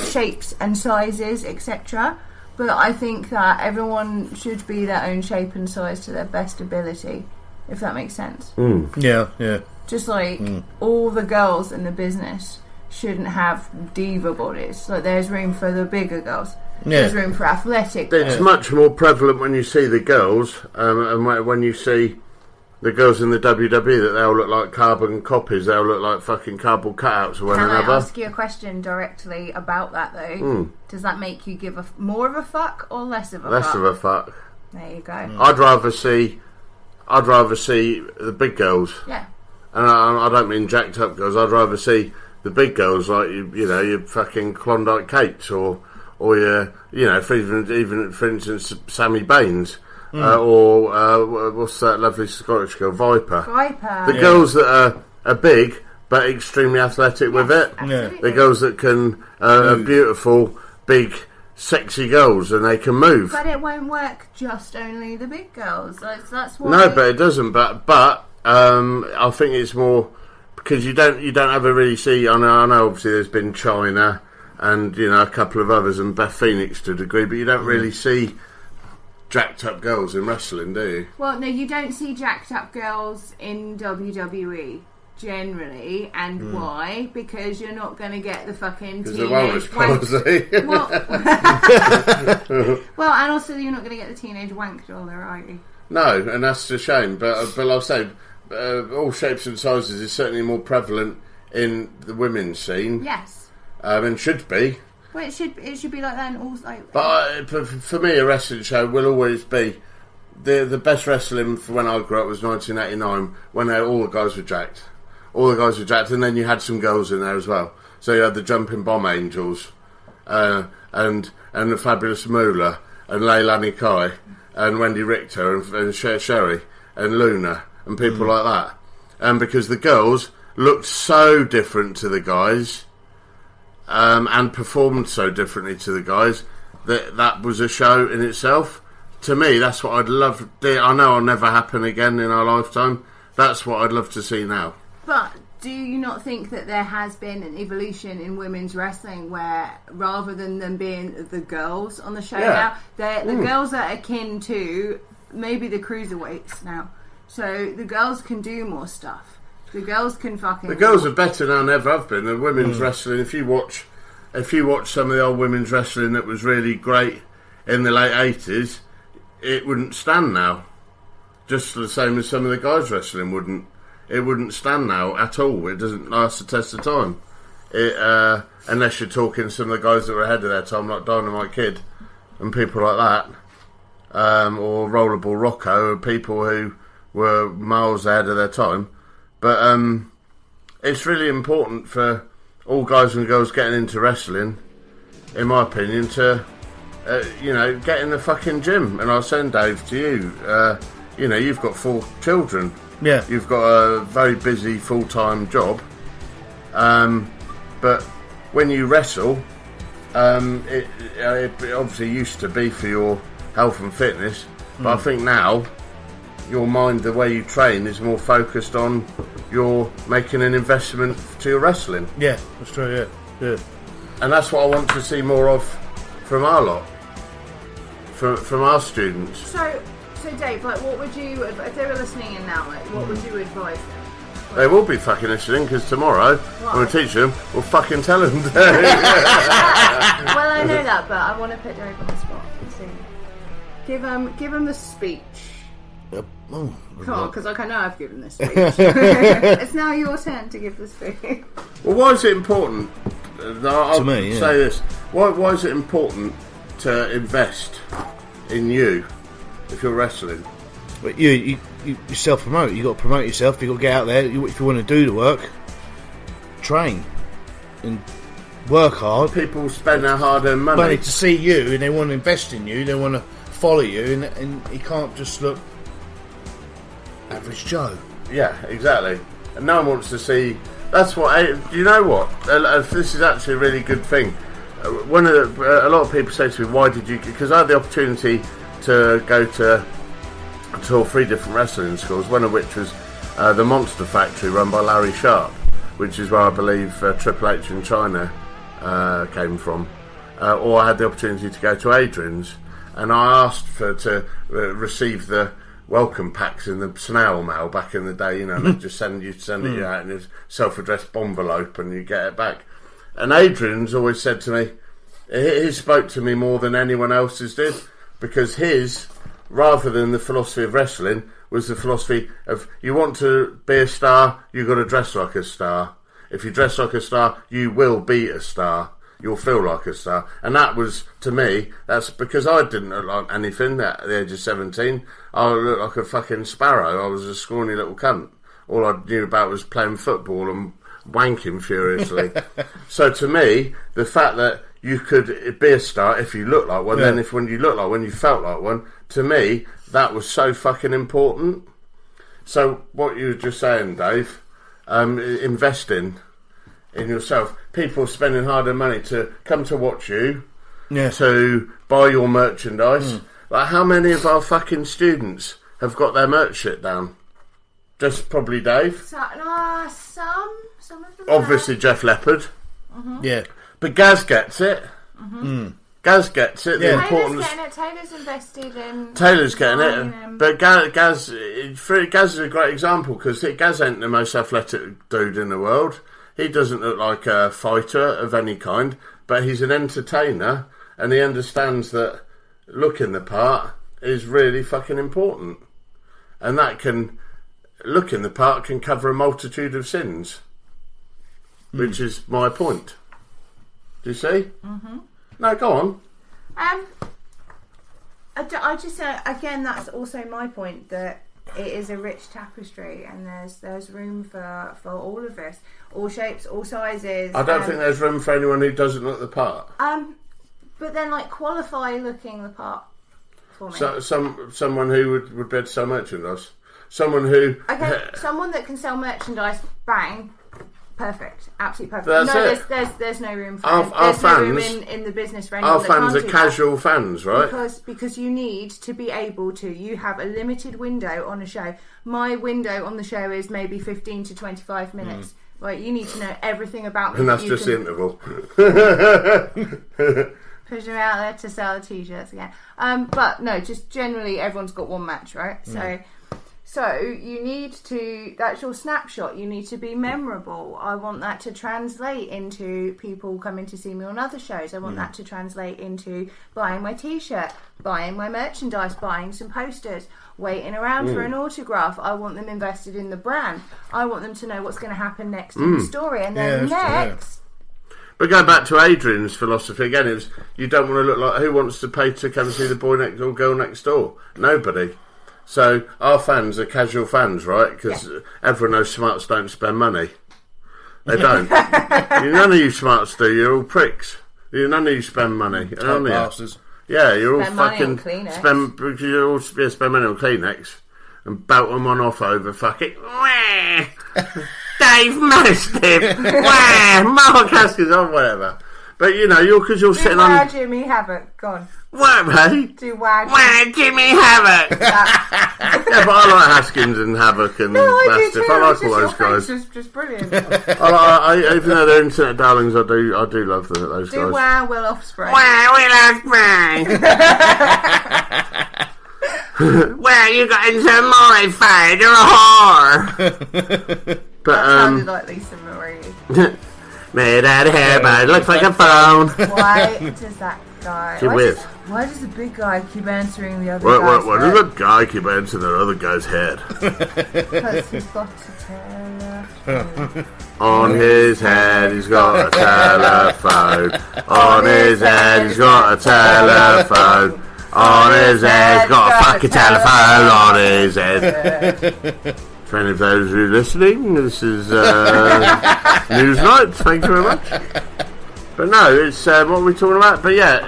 shapes and sizes, etc. But I think that everyone should be their own shape and size to their best ability, if that makes sense. Yeah. Just like all the girls in the business shouldn't have diva bodies. Like, there's room for the bigger girls. Yeah. There's room for athletic girls. It's much more prevalent when you see the girls, and when you see the girls in the WWE, that they all look like carbon copies. They all look like fucking cardboard cutouts of one another. Can I ask you a question directly about that, though? Does that make you give more of a fuck or less of a fuck? Less of a fuck. There you go. I'd rather see the big girls. Yeah. And I don't mean jacked up girls. I'd rather see the big girls, like your fucking Klondike Kates or your even for instance Sammy Baines. Or what's that lovely Scottish girl, Viper. The girls that are big but extremely athletic with it. Absolutely. The girls that can are beautiful, big, sexy girls, and they can move. But it won't work just only the big girls. That's why. No, but it doesn't. But I think it's more because you don't ever really see. I know obviously there's been China and a couple of others and Beth Phoenix to a degree, but you don't really see jacked up girls in wrestling, do you? Well, no, you don't see jacked up girls in WWE generally, and why? Because you're not going to get the fucking teenage wank. Well, and also you're not going to get the teenage wank doll there, are you? No, and that's a shame. But like I say, all shapes and sizes is certainly more prevalent in the women's scene. Yes. And should be. Well, it should be like that, and also. But for me, a wrestling show will always be the best wrestling. For when I grew up was 1989, when all the guys were jacked. All the guys were jacked, and then you had some girls in there as well. So you had the Jumping Bomb Angels, and the Fabulous Moolah, and Leilani Kai, and Wendy Richter, and Sherry, and Luna, and people like that. And because the girls looked so different to the guys, and performed so differently to the guys, that was a show in itself. To me, that's what I'd love. I know it'll never happen again in our lifetime. That's what I'd love to see now. But do you not think that there has been an evolution in women's wrestling where, rather than them being the girls on the show now, the girls are akin to maybe the cruiserweights now. So the girls can do more stuff. The girls can fucking... The girls are better now than ever have been. The women's wrestling, if you watch some of the old women's wrestling that was really great in the late 80s, it wouldn't stand now. Just the same as some of the guys wrestling wouldn't. It wouldn't stand now at all. It doesn't last the test of time. Unless you're talking some of the guys that were ahead of their time, like Dynamite Kid and people like that. Or Rollerball Rocco, and people who were miles ahead of their time. But it's really important for all guys and girls getting into wrestling, in my opinion, to get in the fucking gym. And I'll send Dave to you. You've got 4 children. Yeah. You've got a very busy full-time job. But when you wrestle, it obviously used to be for your health and fitness. But I think now, your mind, the way you train, is more focused on you're making an investment to your wrestling. Yeah, that's true, yeah. And that's what I want to see more of from our lot, from our students. So Dave, what would you, if they were listening in now, what would you advise them? They will be fucking listening, because tomorrow, I'm going to teach them, we'll fucking tell them. Well, I know that, but I want to put Dave on the spot. So, give him the speech. Come on, because I know I've given this speech. It's now your turn to give the speech. Well, why is it important? I'll to me, say this. Why is it important to invest in you if you're wrestling? But you self-promote. You've got to promote yourself. You've got to get out there. If you want to do the work, train and work hard. People spend their hard-earned money to see you, and they want to invest in you. They want to follow you, and you can't just look average Joe. Yeah, exactly. And no one wants to see. That's what. You know what? This is actually a really good thing. A lot of people say to me, "Why did you?" Because I had the opportunity to go to 2 or 3 different wrestling schools. One of which was the Monster Factory, run by Larry Sharp, which is where I believe Triple H in China came from. Or I had the opportunity to go to Adrian's, and I asked to receive the welcome packs in the snail mail back in the day, and they'd just send it out in a self-addressed envelope and you get it back. And Adrian's always said to me, he spoke to me more than anyone else's did, because his, rather than the philosophy of wrestling, was the philosophy of, you want to be a star, you've got to dress like a star. If you dress like a star, you will be a star. You'll feel like a star. And that was, to me, that's because I didn't look like anything at the age of 17. I looked like a fucking sparrow. I was a scrawny little cunt. All I knew about was playing football and wanking furiously. So to me, the fact that you could be a star if you look like one, then when you look like one, you felt like one, to me, that was so fucking important. So what you were just saying, Dave, investing in yourself. People spending hard-earned money to come to watch you, to buy your merchandise. Like, how many of our fucking students have got their merch shit down? Just probably Dave. Some of them. Obviously Jeff Leppard. Yeah. But Gaz gets it. Gaz gets it. Yeah. Taylor's getting it. Taylor's invested in. Taylor's getting it. But Gaz is a great example because Gaz ain't the most athletic dude in the world. He doesn't look like a fighter of any kind, but he's an entertainer and he understands that looking the part is really fucking important. And looking the part can cover a multitude of sins. Which is my point. Do you see? Mm-hmm. No, go on. I just say again, that's also my point, that it is a rich tapestry, and there's room for all of us, all shapes, all sizes. I don't think there's room for anyone who doesn't look the part. But then qualify looking the part for me. So, someone who would be able to sell merchandise. Someone who someone that can sell merchandise. Bang. Perfect, absolutely perfect. There's no room for our fans. No room in the business for anyone. Our fans are casual fans, right? Because you need to be able to. You have a limited window on a show. My window on the show is maybe 15 to 25 minutes. Right, you need to know everything about me. And that's just the interval. Push them out there to sell the t-shirts again. But no, just generally everyone's got one match, right? So you need to, that's your snapshot, you need to be memorable. I want that to translate into people coming to see me on other shows. I want that to translate into buying my t-shirt, buying my merchandise, buying some posters, waiting around for an autograph. I want them invested in the brand. I want them to know what's going to happen next in the story. And then next... But going back to Adrian's philosophy again, is you don't want to look like, who wants to pay to come and see the boy next or girl next door? Nobody. So our fans are casual fans, right? Because everyone knows smarts don't spend money. They don't. None of you smarts do. You're all pricks. None of you spend money. Bastards. Yeah, you're all spend fucking money on spend money on Kleenex and belt them on off over fucking Dave Mastiff, Mark Haskins, or whatever. But you're sitting on. Jimmy Havoc, gone. What, mate? Do wag Jimmy Havoc. Yeah, but I like Haskins and Havoc and Mastiff. I like all those guys. It's just brilliant. Even though they're internet darlings, I do love those guys. Do Will Offspring. Will Offspring. Well, you got into my fight. You're a whore. But that sounded like Lisa Marie. Made out of hair, but it looks like a phone. Why does that guy... Why does the big guy keep answering the other guy's Why does the guy keep answering the other guy's head? Because he's got a telephone. On his head he's got a telephone. On his head he's got a telephone. On his head he's got a fucking telephone on his head. For any of those who are listening, this is Newsnight. Thank you very much. But no, it's what are we talking about? But yeah,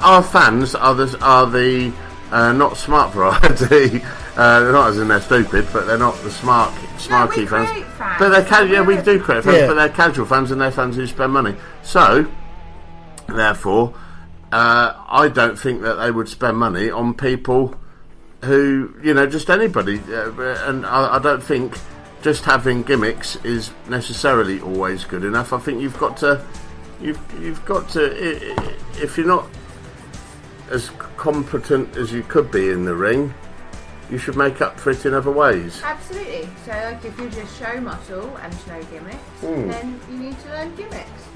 our fans are the not smart variety. Not as in they're stupid, but they're not the smarky fans. But they're we do create fans, but they're casual fans and they're fans who spend money. So, therefore, I don't think that they would spend money on people who, just anybody, and I don't think just having gimmicks is necessarily always good enough. I think you've got to, if you're not as competent as you could be in the ring, you should make up for it in other ways. Absolutely. So, if you just show muscle and no gimmicks, then you need to learn gimmicks.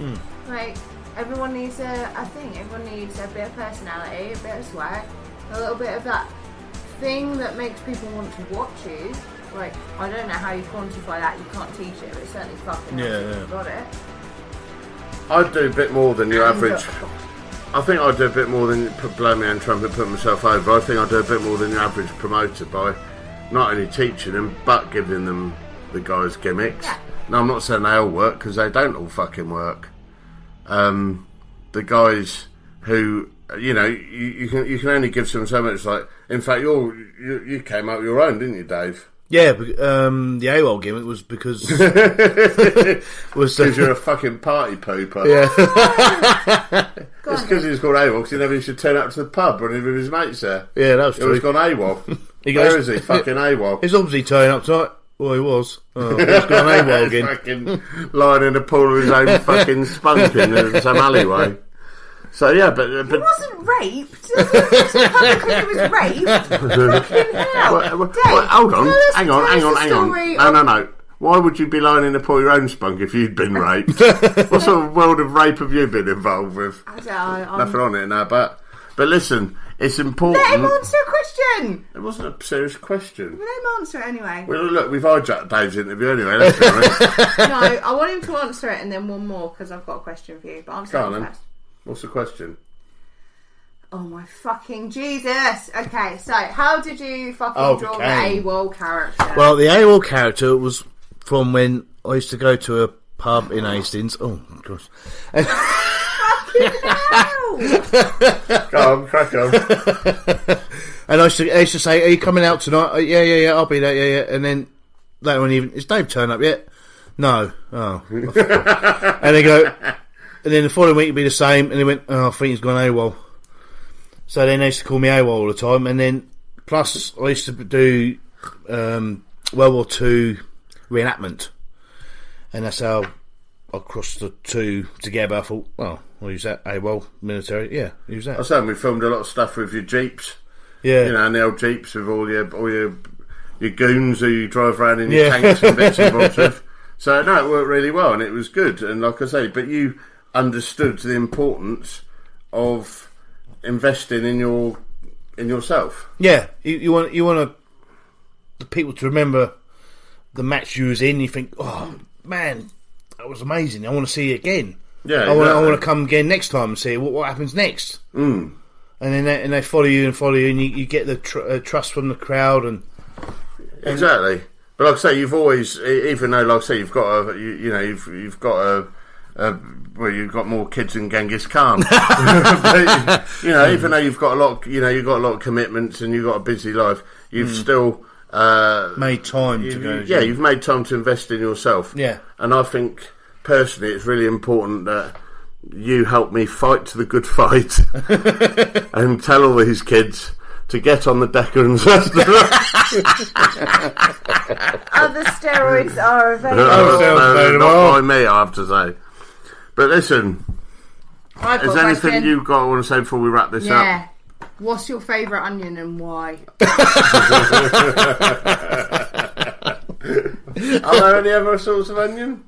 Everyone needs a thing. Everyone needs a bit of personality, a bit of swag, a little bit of that thing that makes people want to watch you. I don't know how you quantify that. You can't teach it, but it's certainly fucking you've got it. I'd do a bit more than your average. I think I'd do a bit more than blow me and trumpet, put myself over. I think I'd do a bit more than your average promoter by not only teaching them, but giving them the guys gimmicks. Yeah. Now, I'm not saying they all work, because they don't all fucking work. The guys who, you can only give them so much. In fact, you came up with your own, didn't you, Dave? Yeah, the AWOL gimmick was because you're a fucking party pooper. Yeah. It's because he was called AWOL because he never used to turn up to the pub when he was with his mates there. Yeah, that was true. He was gone AWOL. He goes, Where is he? Fucking AWOL. He's obviously turning up tonight. Well, he was. Oh, he's gone AWOL again. Fucking lying in a pool of his own fucking spunk in some alleyway. So yeah, but he wasn't raped. Because he was raped. Fucking hell. Dave, hold on. Hang on. No. Why would you be lying in a pool of your own spunk if you'd been raped? What sort of world of rape have you been involved with? I don't know. Nothing on it now, but listen, it's important. Let him answer a question. It wasn't a serious question. Let him answer it anyway. Well, look, we've hijacked Dave's interview anyway. Let's be honest. No, I want him to answer it and then one more because I've got a question for you. But answer it first. What's the question? Oh my fucking Jesus! Okay, so how did you fucking draw the AWOL character? Well, the AWOL character was from when I used to go to a pub in Hastings. Oh gosh! Fucking hell! Go on, crack on. And I used to say, "Are you coming out tonight?" Yeah, I'll be there. Yeah. And then later on, even is Dave turned up yet? No. Oh. And they go, and then the following week it'd be the same. And they went, "Oh, I think he's gone AWOL." So then they used to call me AWOL all the time. And then plus I used to do World War II reenactment, and that's how I crossed the two together. I thought, well, we'll use that. AWOL military, yeah, use that. I was saying we filmed a lot of stuff with your Jeeps. Yeah, you know, and the old Jeeps with all your goons who you drive around in your tanks and bits and bobs with. So no, it worked really well and it was good. And like I say, but you understood the importance of investing in yourself. Yeah, you want the people to remember the match you was in. You think, oh man, that was amazing. I want to see it again. Yeah, I want to come again next time and see what happens next. Mm. And then they follow you, and you get the trust from the crowd and exactly. But like I say, you've always, even though like I say, you've got you've got you've got more kids than Genghis Khan. But, even though you've got a lot, you've got a lot of commitments and you've got a busy life, you've still made time to go. Yeah, you've made time to invest in yourself. Yeah, and I think personally, it's really important that you help me fight the good fight and tell all these kids to get on the Decker and Zesta. Other steroids are available. Not by me, I have to say. But listen, is there anything you've got to want to say before we wrap this up? Yeah. What's your favourite onion and why? Are there any other sorts of onion?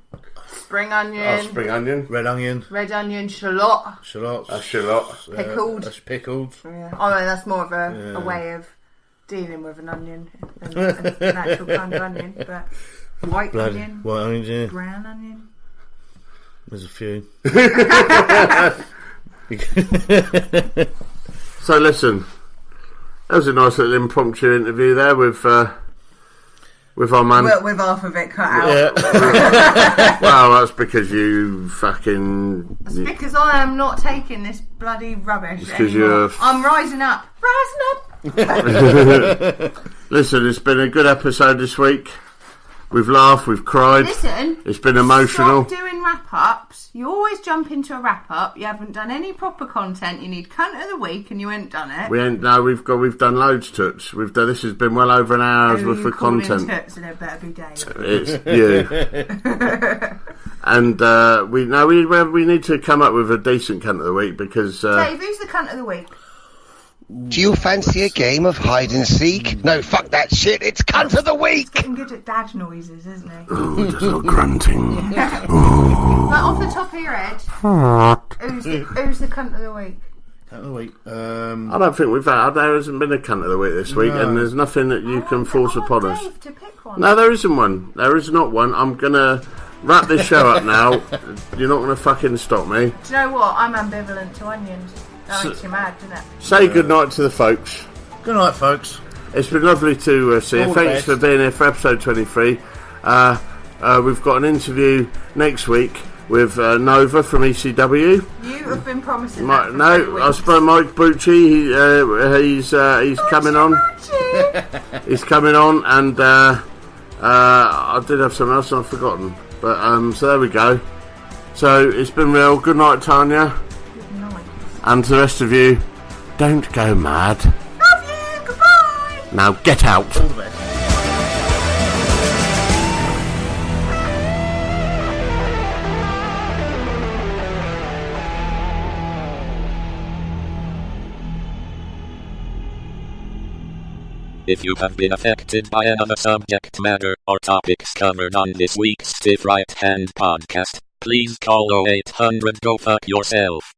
Spring onion. Spring onion. Red onion. Red onion, shallot. Shallot. Pickled. That's pickled. Yeah. Oh no, that's more of a way of dealing with an onion than an actual kind of onion. But white onion. White onion, yeah. Brown onion. There's a few. So listen, that was a nice little impromptu interview there with our man. Well, with half of it cut out. Yeah. Well, that's because you fucking. It's because I am not taking this bloody rubbish anymore. I'm rising up. Listen, it's been a good episode this week. We've laughed, we've cried. Listen, it's been emotional. Stop doing wrap-ups. You always jump into a wrap-up. You haven't done any proper content. You need cunt of the week, and you ain't done it. We ain't. No, we've done loads toots. This has been well over an hour's worth of content. Toots, and it better be Dave. It's you. And we need to come up with a decent cunt of the week because. Dave, who's the cunt of the week? Do you fancy a game of hide and seek? No, fuck that shit. It's cunt of the week. He's getting good at dad noises, isn't he? Oh, just a little grunting. Yeah. Like off the top of your head, who's the cunt of the week? Cunt of the week. I don't think there hasn't been a cunt of the week this week, and there's nothing that you can force upon us. Dave to pick one. No, there isn't one. There is not one. I'm gonna wrap this show up now. You're not gonna fucking stop me. Do you know what? I'm ambivalent to onions. That makes you mad, doesn't it? Say good night to the folks. Good night, folks. It's been lovely to see you. Thanks for being here for episode 23. We've got an interview next week with Nova from ECW. You have been promising I suppose Mike Bucci. He's coming on. He's coming on, and I did have something else I've forgotten. But so there we go. So it's been real. Good night, Tanya. And to the rest of you, don't go mad. Love you, goodbye. Now get out. All the best. If you have been affected by another subject matter or topics covered on this week's Stiff Right Hand podcast, please call 0800 Go Fuck Yourself.